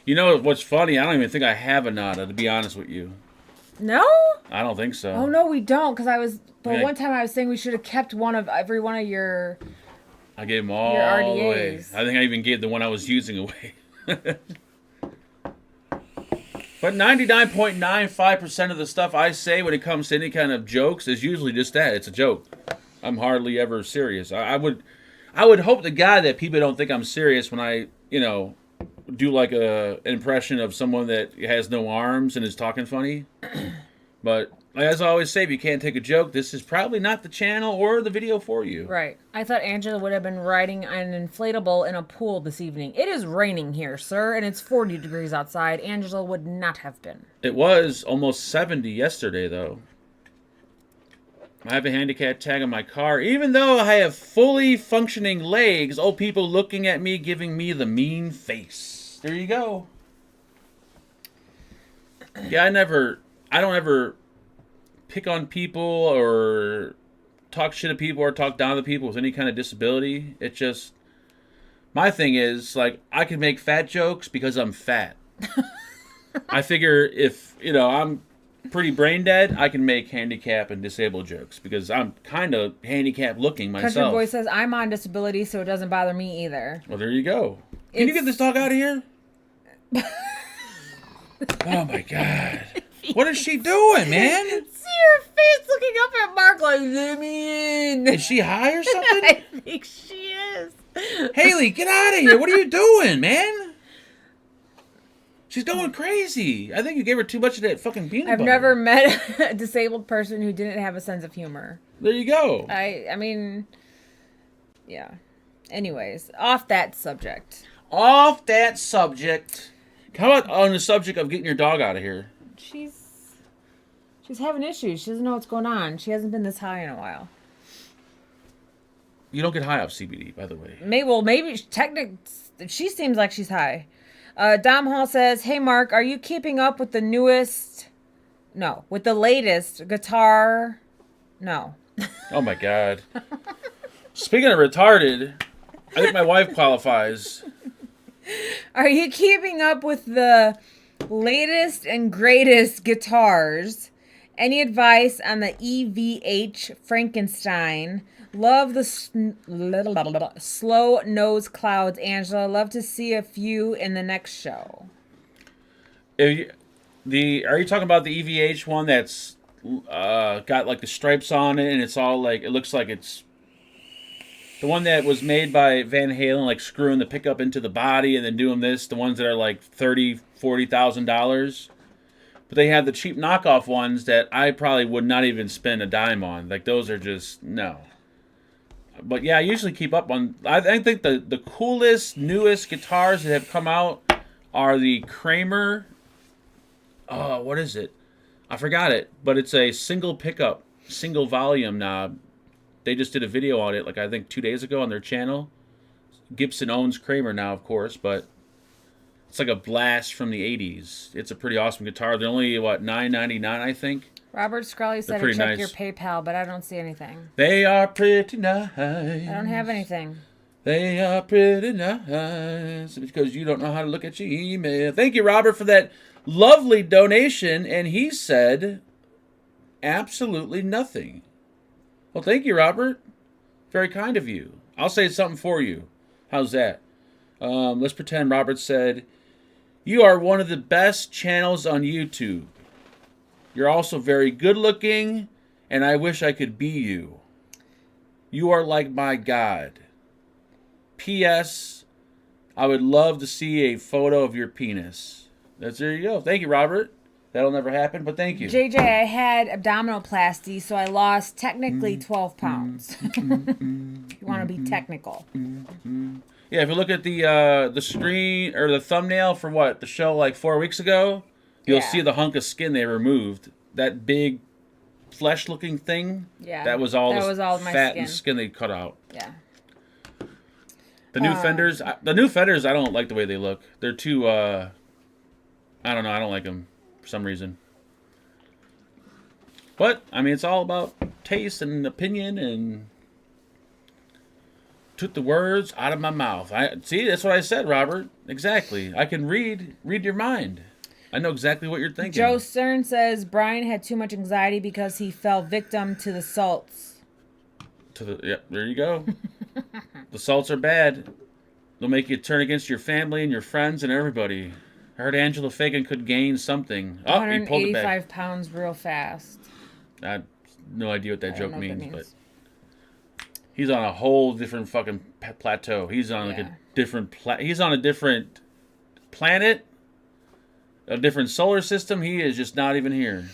You know what's funny? I don't even think I have a Nada, to be honest with you.
No?
I don't think so.
Oh, no, we don't, because
Okay.
one time I was saying we should have kept one of every one of your...
I gave them all
Your
away.
RDAs.
I think I even gave the one I was using away. But 99.95% of the stuff I say when it comes to any kind of jokes is usually just that. It's a joke. I'm hardly ever serious. I would hope to God that people don't think I'm serious when I, do like an impression of someone that has no arms and is talking funny. But as I always say, if you can't take a joke, this is probably not the channel or the video for you.
Right. I thought Angela would have been riding an inflatable in a pool this evening. It is raining here, sir, and it's 40 degrees outside. Angela would not have been.
It was almost 70 yesterday, though. I have a handicap tag on my car. Even though I have fully functioning legs, old people looking at me, giving me the mean face. There you go. Yeah, I don't ever pick on people or talk shit to people or talk down to people with any kind of disability. It just... My thing is, like, I can make fat jokes because I'm fat. I figure if, I'm pretty brain dead, I can make handicap and disabled jokes because I'm kind of handicapped looking myself.
Country Boy says, I'm on disability, so it doesn't bother me either.
Well, there you go. Can you get this dog out of here? Oh, my God. What is she doing, man?
See her face looking up at Mark like, let me in.
Is she high or something?
I think she is.
Haley, get out of here. What are you doing, man? She's going crazy. I think you gave her too much of that fucking peanut butter.
I've never met a disabled person who didn't have a sense of humor.
There you go.
I mean, yeah. Anyways, off that subject.
Off that subject. How about on the subject of getting your dog out of here?
She's having issues. She doesn't know what's going on. She hasn't been this high in a while.
You don't get high off CBD, by the way.
Maybe she seems like she's high. Dom Hall says, "Hey Mark, are you keeping up with the latest guitar?" No.
Oh my God. Speaking of retarded, I think my wife qualifies.
Are you keeping up with the latest and greatest guitars? Any advice on the EVH Frankenstein? Love the slow nose clouds, Angela. Love to see a few in the next show.
Are you talking about the EVH one that's got like the stripes on it and it's all like, it looks like it's the one that was made by Van Halen, like screwing the pickup into the body and then doing this, the ones that are like $30,000-$40,000. But they have the cheap knockoff ones that I probably would not even spend a dime on. Like those are just, no. But yeah, I usually keep up on... I think the coolest, newest guitars that have come out are the Kramer... Oh, what is it? I forgot it. But it's a single pickup, single volume knob. They just did a video on it, like I think 2 days ago on their channel. Gibson owns Kramer now, of course, but it's like a blast from the 80s. It's a pretty awesome guitar. They're only, $9.99, I think?
Robert Scrolly said to check your PayPal, but I don't see anything.
They are pretty nice.
I don't have anything.
They are pretty nice. Because you don't know how to look at your email. Thank you, Robert, for that lovely donation. And he said absolutely nothing. Well, thank you, Robert. Very kind of you. I'll say something for you. How's that? Let's pretend Robert said, you are one of the best channels on YouTube. You're also very good looking, and I wish I could be you. You are like my God. P.S. I would love to see a photo of your penis. There you go. Thank you, Robert. That'll never happen, but thank you.
JJ, I had abdominoplasty, so I lost technically 12 pounds. You want to be technical.
Yeah, if you look at the screen or the thumbnail for the show like 4 weeks ago, You'll see the hunk of skin they removed. That big flesh-looking thing.
Yeah.
That was all
my
fat
skin.
and skin they cut out.
Yeah.
The new fenders. The new fenders. I don't like the way they look. They're too. I don't know. I don't like them for some reason. But I mean, it's all about taste and opinion and. Took the words out of my mouth. See, that's what I said, Robert. Exactly. I can read your mind. I know exactly what you're thinking.
Joe Stern says Brian had too much anxiety because he fell victim to the salts.
Yep, there you go. The salts are bad. They'll make you turn against your family and your friends and everybody. I heard Angela Fagan could gain something. Oh, he pulled it back.
185 pounds real fast.
I have no idea what that joke means, but he's on a whole different fucking plateau. He's on like a different he's on a different planet, a different solar system. He is just not even here.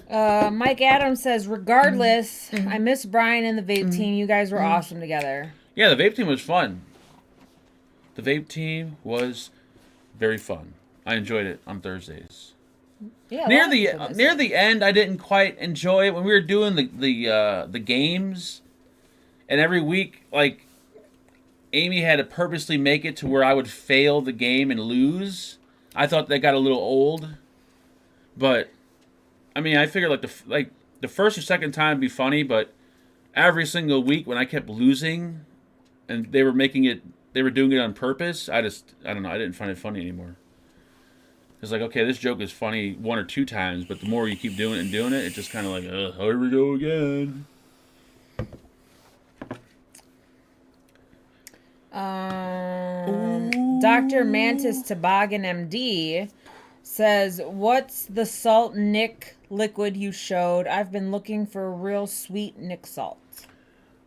Mike Adams says, regardless, I miss Brian and the Vape team. You guys were awesome together.
Yeah, the Vape team was fun. The Vape team was very fun. I enjoyed it on Thursdays.
Yeah,
near the end, I didn't quite enjoy it when we were doing the games, and every week, like, Amy had to purposely make it to where I would fail the game and lose. I thought that got a little old, but I mean, I figured like the first or second time would be funny, but every single week when I kept losing, and they were doing it on purpose. I don't know. I didn't find it funny anymore. It's like, okay, this joke is funny one or two times, but the more you keep doing it, it's just kind of like, here we go again.
Dr. Mantis Toboggan MD says, what's the salt Nick liquid you showed? I've been looking for a real sweet Nick salt.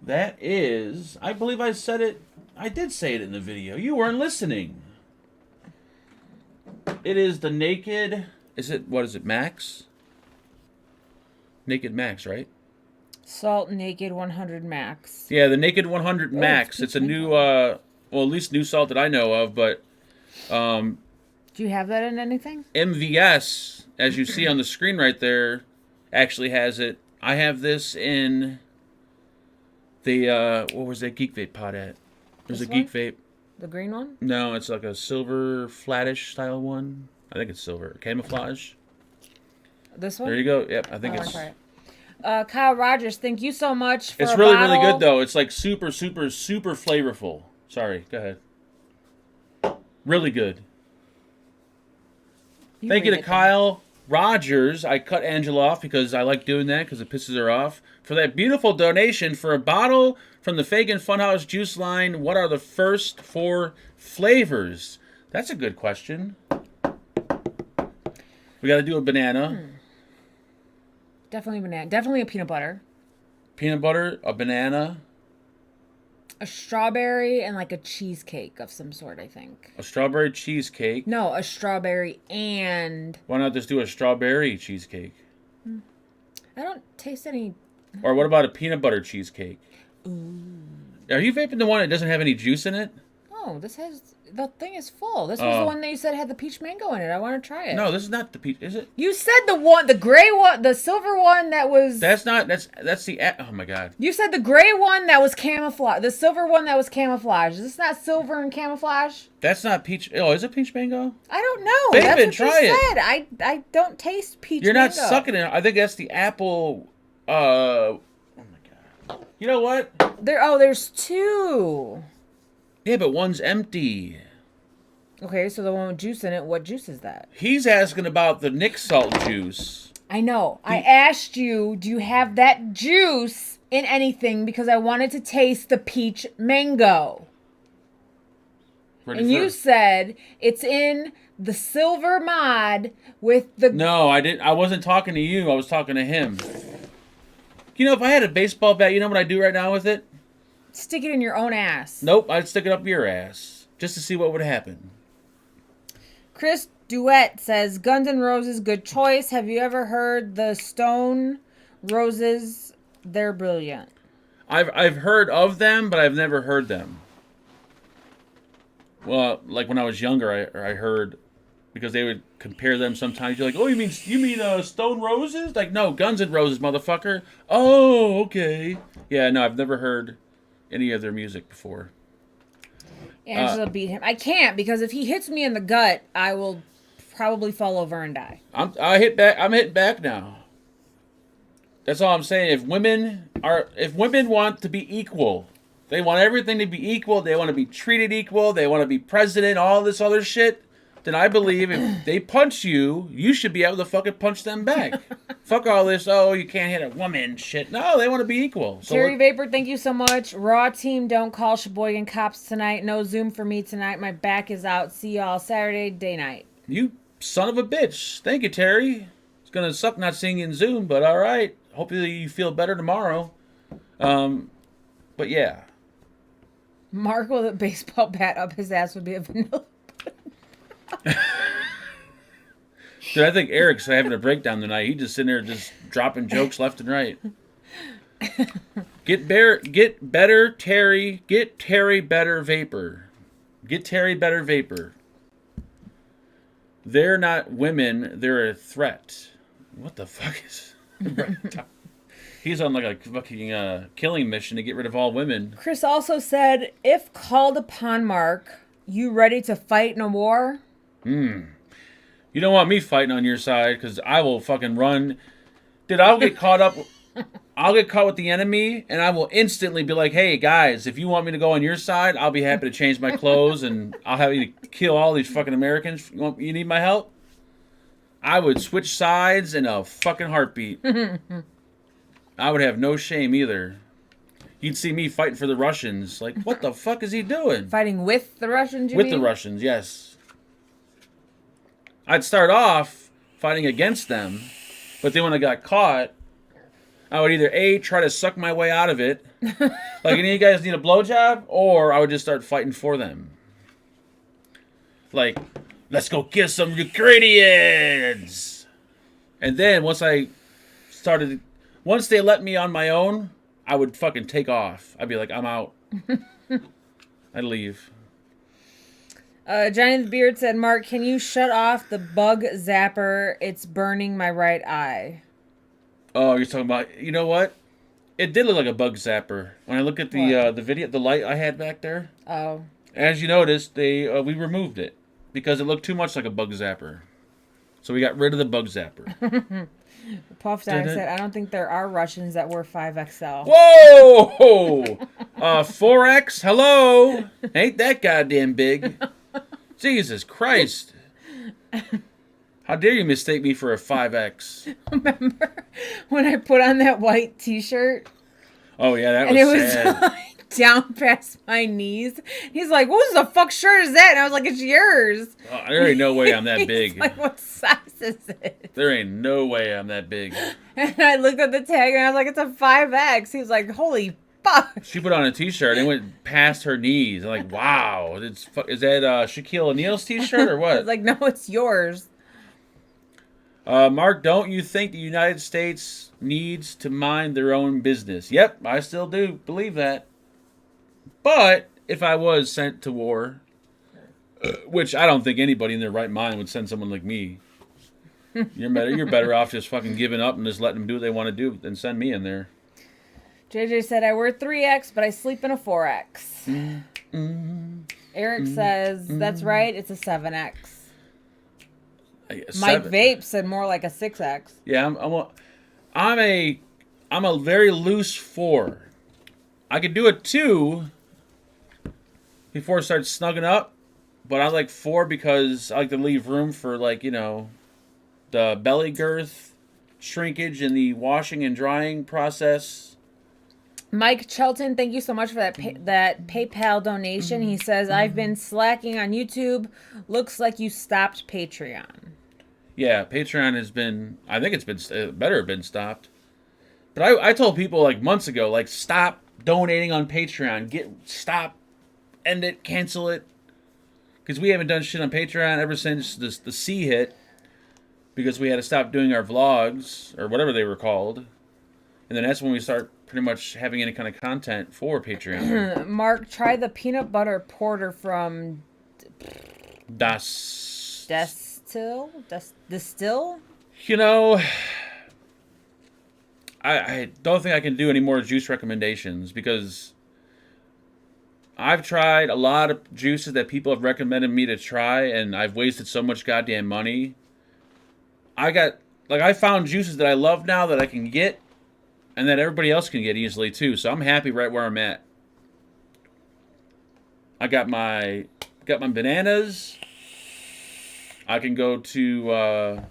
That is, I believe I said it. I did say it in the video. You weren't listening. It is the Naked. What is it, Max? Naked Max, right?
Salt Naked 100 Max.
Yeah, the Naked 100 Max. It's a new, well, at least new salt that I know of, but.
Do you have that in anything?
MVS, as you see on the screen right there, actually has it. I have this in the, what was that Geek Vape pod at? There's a Geek Vape.
The green one?
No, it's like a silver, flattish style one. I think it's silver. Camouflage.
This one?
There you go. Yep, I think it's...
Kyle Rogers, thank you so much for
It's really, really good, though. It's like super, super, super flavorful. Sorry, go ahead. Really good. Thank you to Kyle Rogers. I cut Angela off because I like doing that because it pisses her off. For that beautiful donation for a bottle from the Fagan Funhouse juice line. What are the first 4 flavors? That's a good question. We got to do a banana.
Definitely banana. Definitely a peanut butter.
Peanut butter, a banana.
A strawberry and like a cheesecake of some sort, I think.
A strawberry cheesecake.
No, a strawberry and...
Why not just do a strawberry cheesecake?
I don't taste any...
Or what about a peanut butter cheesecake?
Ooh.
Are you vaping the one that doesn't have any juice in it?
No, this has... The thing is full. This was the one that you said had the peach mango in it. I want to try it.
No, this is not the peach, is it?
You said the gray one, the silver one that was...
That's the... Oh, my God.
You said the gray one that was camouflage. The silver one that was camouflage. Is this not silver and camouflage?
That's not peach... Oh, is it peach mango?
I don't know.
Vaping,
That's what
try
you
it.
said. I don't taste peach
You're
mango.
not sucking it. I think that's the apple... Oh, my God. You know what?
There's 2.
Yeah, but one's empty.
Okay, so the one with juice in it, what juice is that?
He's asking about the Nick Salt juice.
I know. I asked you, do you have that juice in anything? Because I wanted to taste the peach mango. You said it's in the silver mod with the...
No, I didn't. I wasn't talking to you. I was talking to him. You know, if I had a baseball bat, you know what I'd do right now with it?
Stick it in your own ass.
Nope, I'd stick it up your ass. Just to see what would happen.
Chris Duet says, Guns N' Roses, good choice. Have you ever heard the Stone Roses? They're brilliant.
I've heard of them, but I've never heard them. Well, like when I was younger, I heard because they would compare them sometimes. You're like, oh, you mean Stone Roses? Like, no, Guns N' Roses, motherfucker. Oh, okay. Yeah, no, I've never heard any of their music before.
Angela beat him. I can't because if he hits me in the gut, I will probably fall over and die.
I'm hitting back now. That's all I'm saying. If women want to be equal, they want everything to be equal. They want to be treated equal. They want to be president. All this other shit. Then I believe if they punch you, you should be able to fucking punch them back. Fuck all this. Oh, you can't hit a woman. Shit. No, they want to be equal. So
Terry Vapor, thank you so much. Raw team, don't call Sheboygan cops tonight. No Zoom for me tonight. My back is out. See y'all Saturday day night.
You son of a bitch. Thank you, Terry. It's gonna suck not seeing you in Zoom, but all right. Hopefully you feel better tomorrow. But yeah.
Mark with a baseball bat up his ass would be a vanilla.
Dude, I think Eric's having a breakdown tonight. He's just sitting there just dropping jokes left and right. Get better, Terry. Get Terry better vapor. Get Terry better vapor. They're not women. They're a threat. What the fuck is... He's on like a fucking killing mission to get rid of all women.
Chris also said, if called upon, Mark, you ready to fight in a war?
You don't want me fighting on your side because I will fucking run. Dude, I'll get caught up. I'll get caught with the enemy and I will instantly be like, hey, guys, if you want me to go on your side, I'll be happy to change my clothes and I'll have you kill all these fucking Americans. You need my help? I would switch sides in a fucking heartbeat. I would have no shame either. You'd see me fighting for the Russians. Like, what the fuck is he doing?
Fighting with the Russians, you
With
mean?
the Russians, yes. I'd start off fighting against them, but then when I got caught, I would either A, try to suck my way out of it, like any of you guys need a blowjob, or I would just start fighting for them. Like, let's go kill some Ukrainians! And then once they let me on my own, I would fucking take off. I'd be like, I'm out. I'd leave.
Johnny the Beard said, Mark, can you shut off the bug zapper? It's burning my right eye.
Oh, you're talking about, you know what? It did look like a bug zapper. When I look at the video, the light I had back there.
Oh.
As you noticed, we removed it because it looked too much like a bug zapper. So we got rid of the bug zapper.
Puff Dog said, I don't think there are Russians that wear 5XL.
Whoa! 4X? Hello? Ain't that goddamn big. Jesus Christ. How dare you mistake me for a 5X?
Remember when I put on that white t-shirt?
Oh, yeah, that was
sad. And it was like down past my knees. He's like, whose the fuck shirt is that? And I was like, it's yours.
Oh, there ain't no way I'm that big.
He's like, what size is it?
There ain't no way I'm that big.
And I looked at the tag and I was like, it's a 5X. He was like, holy fuck.
She put on a t-shirt and it went past her knees. I'm like, wow. Is that Shaquille O'Neal's t-shirt or what?
I was like, no, it's yours.
Mark, don't you think the United States needs to mind their own business? Yep, I still do believe that. But if I was sent to war, which I don't think anybody in their right mind would send someone like me, you're better off just fucking giving up and just letting them do what they want to do than send me in there.
JJ said, I wear 3X, but I sleep in a 4X. Eric says, that's right, it's a 7X. Mike Vape said more like a 6X.
Yeah, I'm a very loose 4. I could do a 2 before it starts snugging up, but I like 4 because I like to leave room for, like, you know, the belly girth shrinkage and the washing and drying process.
Mike Chelton, thank you so much for that PayPal donation. He says, I've been slacking on YouTube. Looks like you stopped Patreon.
Yeah, Patreon has been, I think it's been, better have been stopped. But I told people like months ago, like, stop donating on Patreon. Stop, end it, cancel it. Because we haven't done shit on Patreon ever since the C hit. Because we had to stop doing our vlogs, or whatever they were called. And then that's when we start pretty much having any kind of content for Patreon.
Mark, try the peanut butter porter from
Das
Distill?
You know, I don't think I can do any more juice recommendations because I've tried a lot of juices that people have recommended me to try, and I've wasted so much goddamn money. I found juices that I love now that I can get, and that everybody else can get easily too. So I'm happy right where I'm at. I got my bananas. I can go to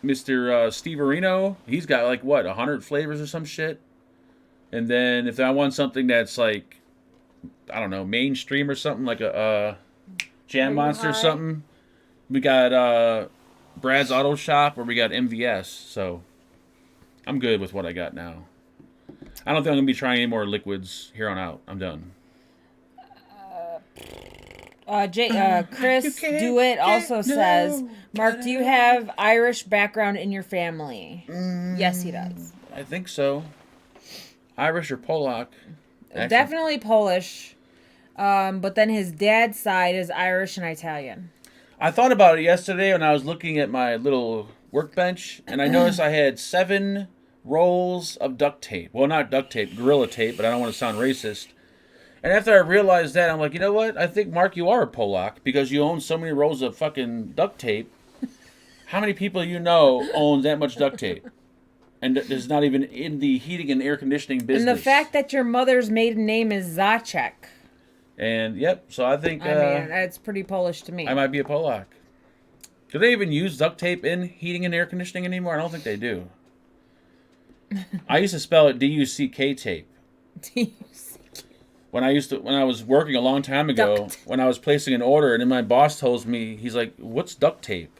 Mr. Steve Areno. He's got like what 100 flavors or some shit. And then if I want something that's like, I don't know, mainstream or something like a Jam Monster or something, we got Brad's Auto Shop or we got MVS. So I'm good with what I got now. I don't think I'm gonna be trying any more liquids here on out. I'm done.
Chris Dewitt also says, Mark, do you have Irish background in your family? Yes, he does.
I think so. Irish or Polak? Actually,
Definitely Polish. But then his dad's side is Irish and Italian.
I thought about it yesterday when I was looking at my little workbench, and I noticed I had 7 rolls of duct tape. Well, not duct tape, Gorilla Tape, but I don't want to sound racist. And after I realized that, I'm like, you know what? I think, Mark, you are a Polak because you own so many rolls of fucking duct tape. How many people you know owns that much duct tape? And is not even in the heating and air conditioning business.
And the fact that your mother's maiden name is Zacek.
And, yep, so I think...
I mean, it's pretty Polish to me.
I might be a Polak. Do they even use duct tape in heating and air conditioning anymore? I don't think they do. I used to spell it D-U-C-K tape. When I was working a long time ago, when I was placing an order, and then my boss tells me, he's like, "What's duct tape?"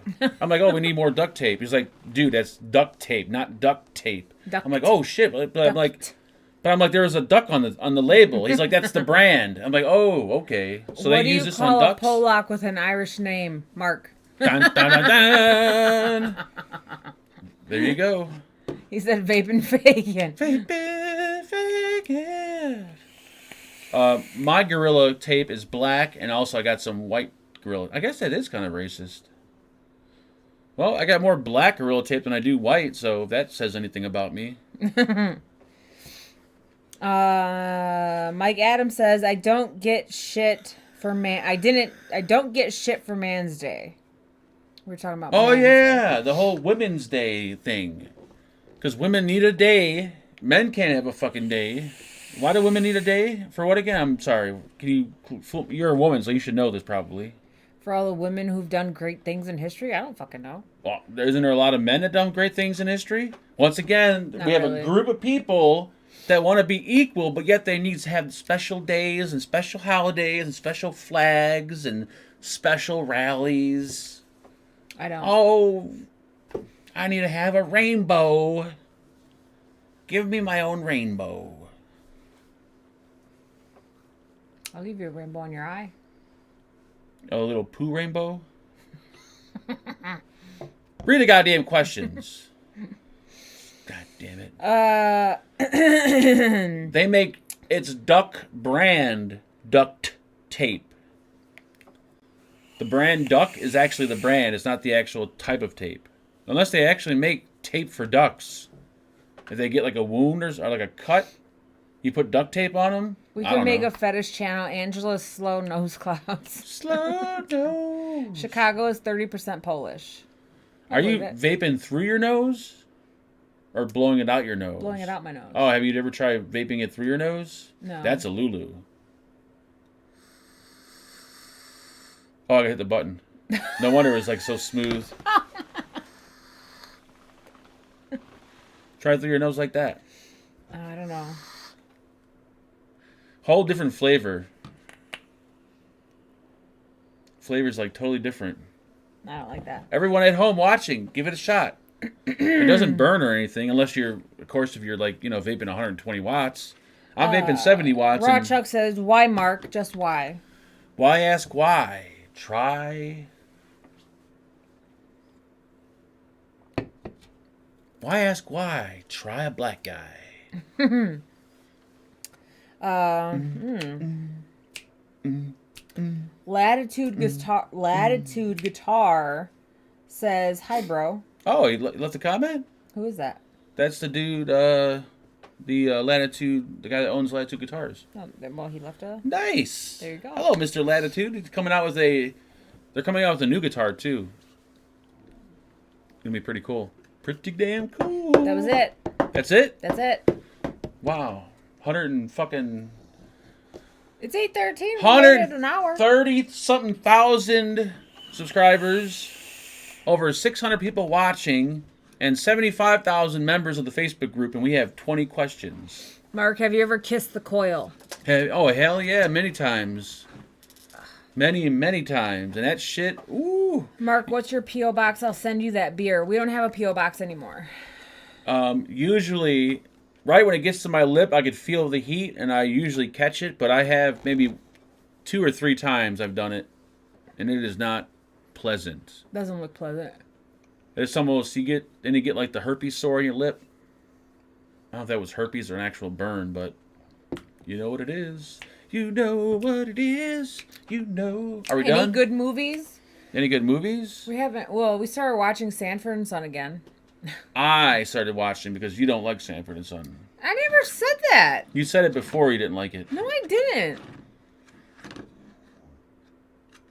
I'm like, "Oh, we need more duct tape." He's like, "Dude, that's duct tape, not duct tape." I'm like, "Oh shit!" But I'm like, "There was a duck on the label." He's like, "That's the brand." I'm like, "Oh, okay." So
what
they
do
use
you
this
call
on
a
ducks.
Polak with an Irish name, Mark?
Dun, dun, dun, dun. There you go.
He said vaping fagin.
Vaping fagin. My Gorilla Tape is black, and also I got some white Gorilla. I guess that is kind of racist. Well, I got more black Gorilla Tape than I do white, so if that says anything about me.
Mike Adams says, I don't get shit for Man's Day. We're talking about
Oh,
Man's
yeah, the whole Women's Day thing. Because women need a day. Men can't have a fucking day. Why do women need a day? For what again? I'm sorry. You're a woman, so you should know this probably.
For all the women who've done great things in history? I don't fucking know.
Well, isn't there a lot of men that done great things in history? Once again,
Not
we have
really.
a group of people that want to be equal, but yet they need to have special days and special holidays and special flags and special rallies.
I don't.
Oh, I need to have a rainbow. Give me my own rainbow.
I'll leave you a rainbow in your eye.
A little poo rainbow? Read the goddamn questions. God damn it. They make it's Duck brand duct tape. The brand Duck is actually the brand. It's not the actual type of tape. Unless they actually make tape for ducks. If they get like a wound or like a cut, you put duct tape on them.
We could make a fetish channel. Angela's slow nose clouds.
Slow nose.
Chicago is 30% Polish.
Are you vaping through your nose? Or blowing it out your nose?
Blowing it out my nose.
Oh, have you ever tried vaping it through your nose?
No.
That's a Lulu. Oh, I hit the button. No wonder it was like so smooth. Try it through your nose like that.
I don't know.
Whole different flavor. Flavor's like totally different.
I don't like that.
Everyone at home watching, give it a shot. It doesn't burn or anything unless you're, of course, if you're like, vaping 120 watts. I'm vaping 70 watts.
Raw Chuck says, why, Mark? Just why?
Why ask why? Try. Why ask why? Try a black guy.
Latitude Guitar says, "Hi, bro."
Oh, he left a comment?
Who is that?
That's the dude, Latitude, the guy that owns Latitude Guitars.
Oh, well, he left a...
Nice.
There you go.
Hello, Mr. Latitude. He's coming out with they're coming out with a new guitar, too. Gonna be pretty cool. Pretty damn cool.
That was it.
That's it?
That's it.
Wow. 100 and fucking...
It's 8:13.
130-something thousand subscribers. Over 600 people watching. And 75,000 members of the Facebook group. And we have 20 questions.
Mark, have you ever kissed the coil?
Oh, hell yeah. Many times. Many times. And that shit, ooh.
Mark, what's your P.O. box? I'll send you that beer. We don't have a P.O. box anymore.
Usually, right when it gets to my lip, I could feel the heat, and I usually catch it. But I have maybe 2 or 3 times I've done it, and it is not pleasant.
Doesn't look pleasant.
It's almost, you get like the herpes sore in your lip. I don't know if that was herpes or an actual burn, but you know what it is. You know what it is. You know. Are we done?
Any good movies?
Any good movies?
We haven't. Well, we started watching Sanford and Son again.
I started watching because you don't like Sanford and Son.
I never said that.
You said it before you didn't like it.
No, I didn't.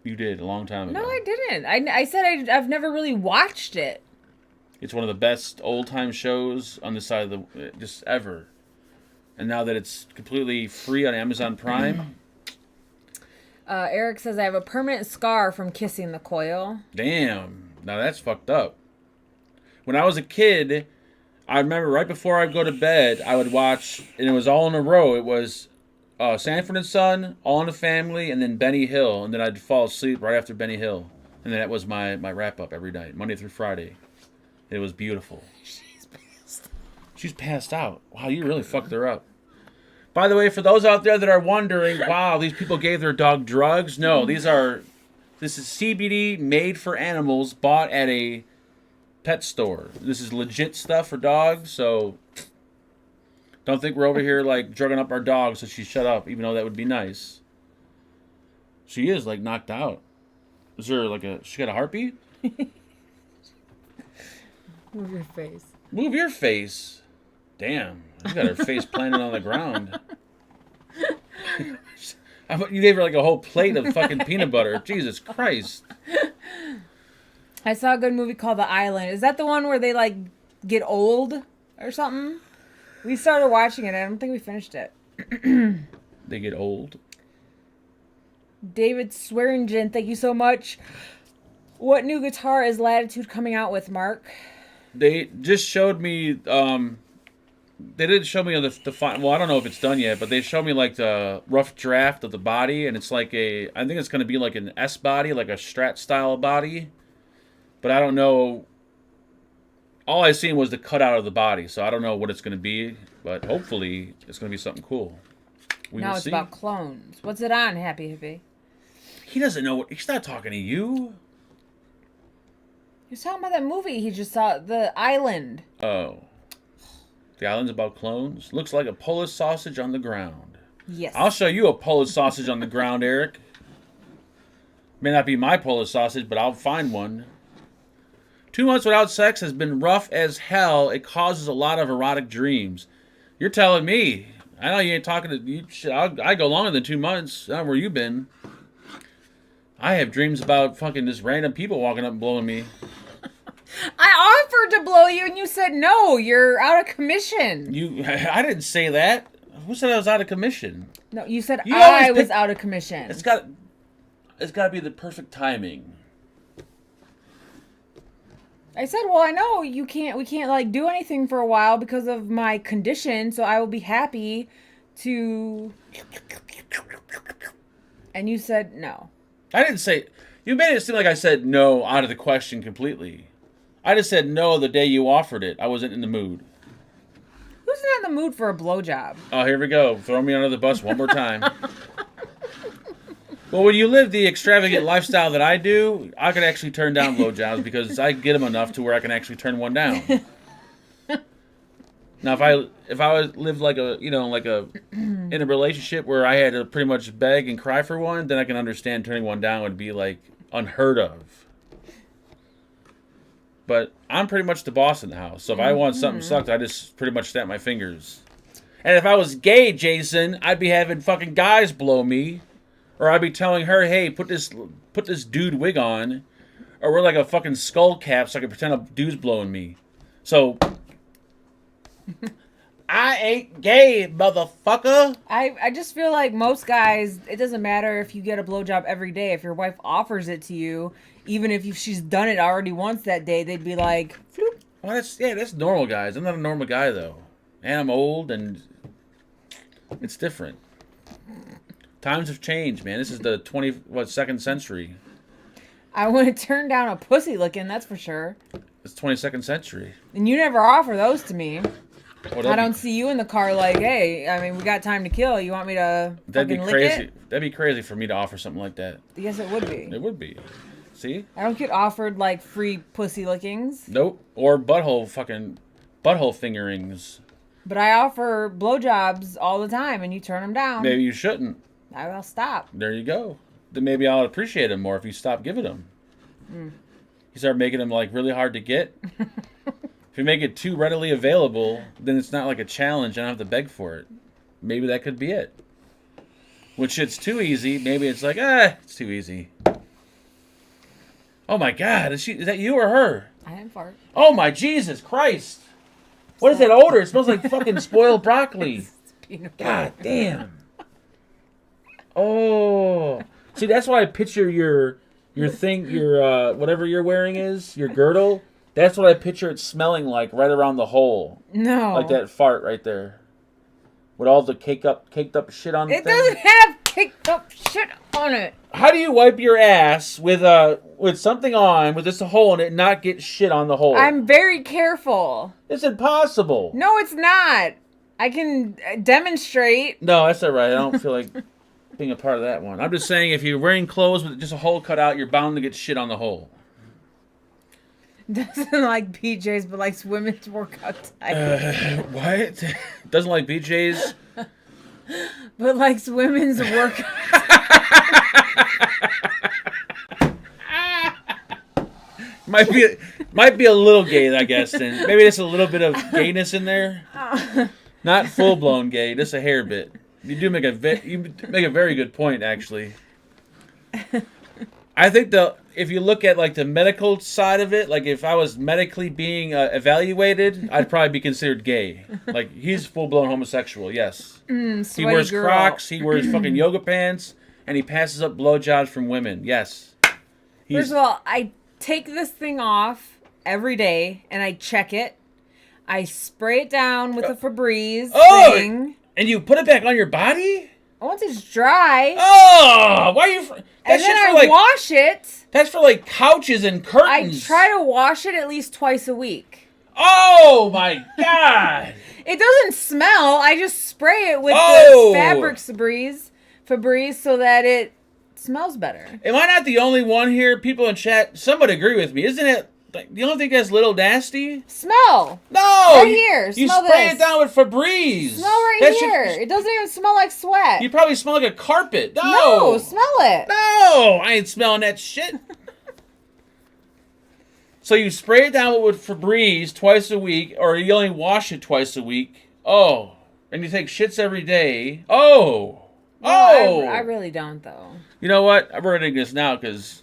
You did a long time ago.
No, I didn't. I said I've never really watched it.
It's one of the best old-time shows on this side of the... just ever. And now that it's completely free on Amazon Prime...
Eric says, I have a permanent scar from kissing the coil.
Damn. Now that's fucked up. When I was a kid, I remember right before I'd go to bed, I would watch... and it was all in a row. It was Sanford and Son, All in the Family, and then Benny Hill. And then I'd fall asleep right after Benny Hill. And then that was my wrap-up every night, Monday through Friday. It was beautiful. She's passed out. Wow, you really fucked her up. By the way, for those out there that are wondering, wow, these people gave their dog drugs. No, this is CBD made for animals, bought at a pet store. This is legit stuff for dogs, so don't think we're over here like drugging up our dog so she shut up, even though that would be nice. She is like knocked out. Is there like she got a heartbeat?
Move your face.
Move your face. Damn. She's got her face planted on the ground. You gave her like a whole plate of fucking peanut butter. Jesus Christ.
I saw a good movie called The Island. Is that the one where they like get old or something? We started watching it. I don't think we finished it.
They get old.
David Swearingen, thank you so much. What new guitar is Latitude coming out with, Mark?
They just showed me, they didn't show me the final, well, I don't know if it's done yet, but they showed me like the rough draft of the body, and it's like I think it's going to be like an S body, like a Strat style body, but I don't know, all I seen was the cutout of the body, so I don't know what it's going to be, but hopefully it's going to be something cool.
Now it's about clones. What's it on, Happy Hippie?
He doesn't know, he's not talking to you.
He was talking about that movie he just saw, The Island.
Oh. The Island's about clones? Looks like a Polish sausage on the ground.
Yes.
I'll show you a Polish sausage on the ground, Eric. May not be my Polish sausage, but I'll find one. 2 months without sex has been rough as hell. It causes a lot of erotic dreams. You're telling me. I know you ain't talking to you. Shit, I go longer than 2 months. I don't know where you been. I have dreams about fucking just random people walking up and blowing me.
I offered to blow you and you said no, you're out of commission.
I didn't say that. Who said I was out of commission?
No, you said I was out of commission.
It's got to be the perfect timing.
I said, well, I know we can't like do anything for a while because of my condition, so I will be happy to. And you said no.
I didn't say. You made it seem like I said no out of the question completely. I just said no the day you offered it. I wasn't in the mood.
Who's not in the mood for a blowjob?
Oh, here we go. Throw me under the bus one more time. Well, when you live the extravagant lifestyle that I do, I can actually turn down blowjobs because I get them enough to where I can actually turn one down. Now, if I lived like a in a relationship where I had to pretty much beg and cry for one, then I can understand turning one down would be like unheard of. But I'm pretty much the boss in the house, so if I want something sucked, I just pretty much snap my fingers. And if I was gay, Jason, I'd be having fucking guys blow me, or I'd be telling her, "Hey, put this dude wig on," or wear like a fucking skull cap so I can pretend a dude's blowing me. So. I ain't gay, motherfucker.
I just feel like most guys, it doesn't matter if you get a blowjob every day. If your wife offers it to you, even if she's done it already once that day, they'd be like, floop.
Well, that's normal, guys. I'm not a normal guy, though. And I'm old, and it's different. Times have changed, man. This is the 22nd century.
I wouldn't turn down a pussy licking, that's for sure.
It's 22nd century.
And you never offer those to me.
Well,
I don't see you in the car like, hey, I mean, we got time to kill. You want me to fucking lick it?
That'd be crazy for me to offer something like that.
Yes, it would be.
It would be. See?
I don't get offered, like, free pussy lickings.
Nope. Or butthole fingerings.
But I offer blowjobs all the time, and you turn them down.
Maybe you shouldn't.
I will stop.
There you go. Then maybe I'll appreciate them more if you stop giving them. You start making them, like, really hard to get. If you make it too readily available, then it's not like a challenge. I don't have to beg for it. Maybe that could be it. When shit's too easy, maybe it's like, it's too easy. Oh my God, is that you or her?
I didn't fart.
Oh my Jesus Christ. What is that odor? It smells like fucking spoiled broccoli. God damn. Oh. See, that's why I picture your thing, your whatever you're wearing is, your girdle. That's what I picture it smelling like right around the hole.
No.
Like that fart right there. With all the caked up shit on the thing.
It doesn't have caked up shit on it.
How do you wipe your ass with something on, with just a hole in it, and not get shit on the hole?
I'm very careful.
It's impossible.
No, it's not. I can demonstrate.
No, that's not right. I don't feel like being a part of that one. I'm just saying if you're wearing clothes with just a hole cut out, you're bound to get shit on the hole.
Doesn't like PJs, but likes women's workout type.
What? Doesn't like BJ's?
But likes women's workout.
Might be a little gay, I guess. Then maybe there's a little bit of gayness in there. Not full blown gay, just a hair bit. You do make a very good point, actually. I think if you look at like the medical side of it, like if I was medically being evaluated, I'd probably be considered gay. Like he's full blown homosexual. Yes, he wears Crocs, he wears fucking yoga pants, and he passes up blowjobs from women. Yes.
First of all, I take this thing off every day and I check it. I spray it down with a Febreze thing.
And you put it back on your body?
Once it's dry.
Oh, why are you?
And then I wash it.
That's for like couches and curtains.
I try to wash it at least twice a week.
Oh my God!
It doesn't smell. I just spray it with the fabric Febreze so that it smells better.
Am I not the only one here? People in chat, somebody agree with me. Isn't it? You don't think that's a little nasty?
Smell.
No.
Right here.
You
smell
spray
this.
it down with Febreze.
Smell right here. It doesn't even smell like sweat.
You probably smell like a carpet.
No, smell it.
No, I ain't smelling that shit. So you spray it down with Febreze twice a week, or you only wash it twice a week. Oh, and you take shits every day. Oh.
No, I really don't, though.
You know what? I'm running this now because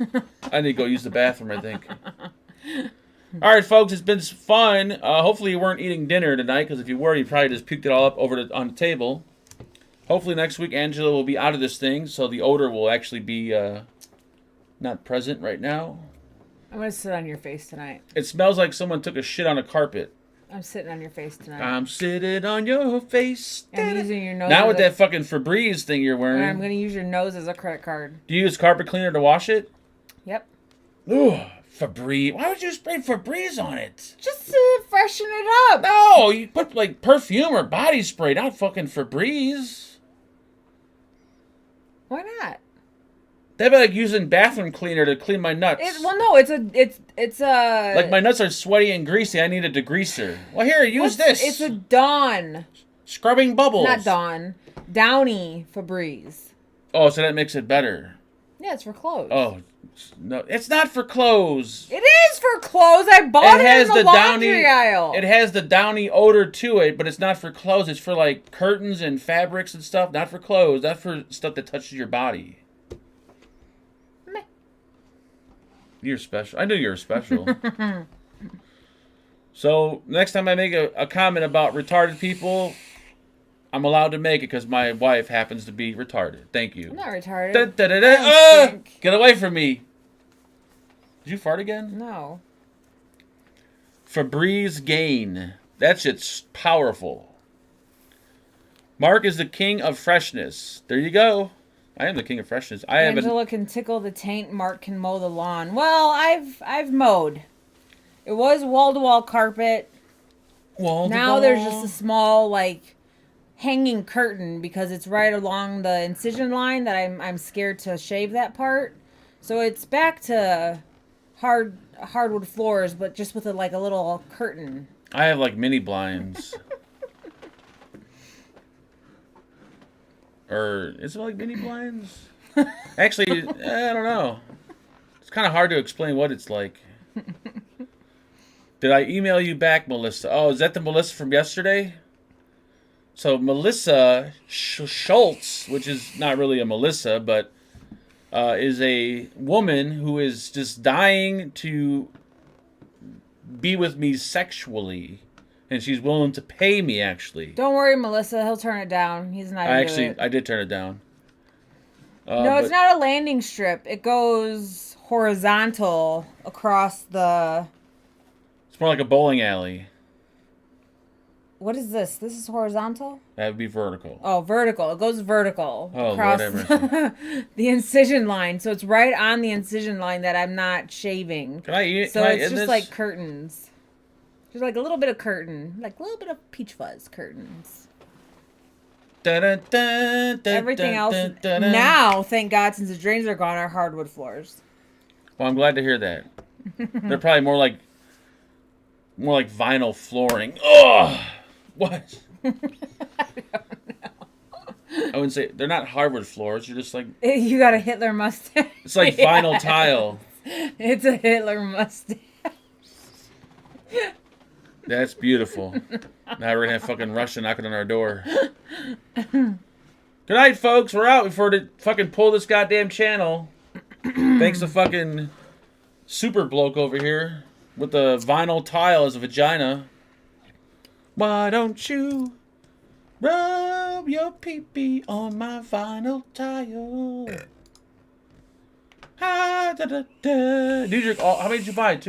I need to go use the bathroom, I think. All right, folks, it's been fun. Hopefully you weren't eating dinner tonight, because if you were, you probably just puked it all up on the table. Hopefully next week Angela will be out of this thing, so the odor will actually be not present right now.
I'm going to sit on your face tonight.
It smells like someone took a shit on a carpet.
I'm sitting on your face tonight.
I'm sitting on your face.
I'm using your nose.
Not with that fucking Febreze thing you're wearing.
I'm going to use your nose as a credit card.
Do you use carpet cleaner to wash it?
Yep.
Ooh, Febreze. Why would you spray Febreze on it?
Just to freshen it up.
No, you put like perfume or body spray, not fucking Febreze.
Why not?
That'd be like using bathroom cleaner to clean my nuts.
Well, no, it's a.
Like my nuts are sweaty and greasy. I need a degreaser. Well, here, use this.
It's a Dawn.
Scrubbing bubbles.
Not Dawn. Downy Febreze.
Oh, so that makes it better.
Yeah, it's for clothes.
Oh, no, it's not for clothes.
It is for clothes. I bought it in the laundry aisle.
It has the downy odor to it, but it's not for clothes. It's for like curtains and fabrics and stuff. Not for clothes. Not for stuff that touches your body.
Meh.
You're special. I knew you were special. So next time I make a comment about retarded people, I'm allowed to make it because my wife happens to be retarded. Thank you.
I'm not retarded.
Get away from me. Did you fart again?
No.
Febreze Gain. That shit's powerful. Mark is the king of freshness. There you go. I am the king of freshness.
Angela can tickle the taint. Mark can mow the lawn. Well, I've mowed. It was wall-to-wall carpet. Now there's just a small, like, hanging curtain because it's right along the incision line that I'm scared to shave that part. So it's back to hardwood floors, but just with a little curtain.
I have like mini blinds. Or is it like mini blinds? Actually, I don't know. It's kind of hard to explain what it's like. Did I email you back, Melissa? Oh, is that the Melissa from yesterday? So Melissa Schultz, which is not really a Melissa, but is a woman who is just dying to be with me sexually, and she's willing to pay me. Actually,
don't worry, Melissa. He'll turn it down. He's not.
I did turn it down.
No, it's not a landing strip. It goes horizontal across the.
It's more like a bowling alley.
What is this? This is horizontal?
That would be vertical.
Oh, vertical. It goes vertical across
the
incision line. So it's right on the incision line that I'm not shaving.
Can I eat it?
So it's just like curtains. Just like a little bit of curtain. Like a little bit of peach fuzz curtains. Everything else now, thank God, since the drains are gone, are hardwood floors.
Well, I'm glad to hear that. They're probably more like vinyl flooring. Ugh! What?
I don't know.
I wouldn't say they're not hardwood floors. You're just like
you got a Hitler mustache.
It's like vinyl tile.
It's a Hitler mustache.
That's beautiful. Now we're gonna have fucking Russia knocking on our door. Good night, folks. We're out before they fucking pull this goddamn channel. Thanks to fucking super bloke over here with the vinyl tile as a vagina. Why don't you rub your pee-pee on my vinyl tile? How many did you buy? Two?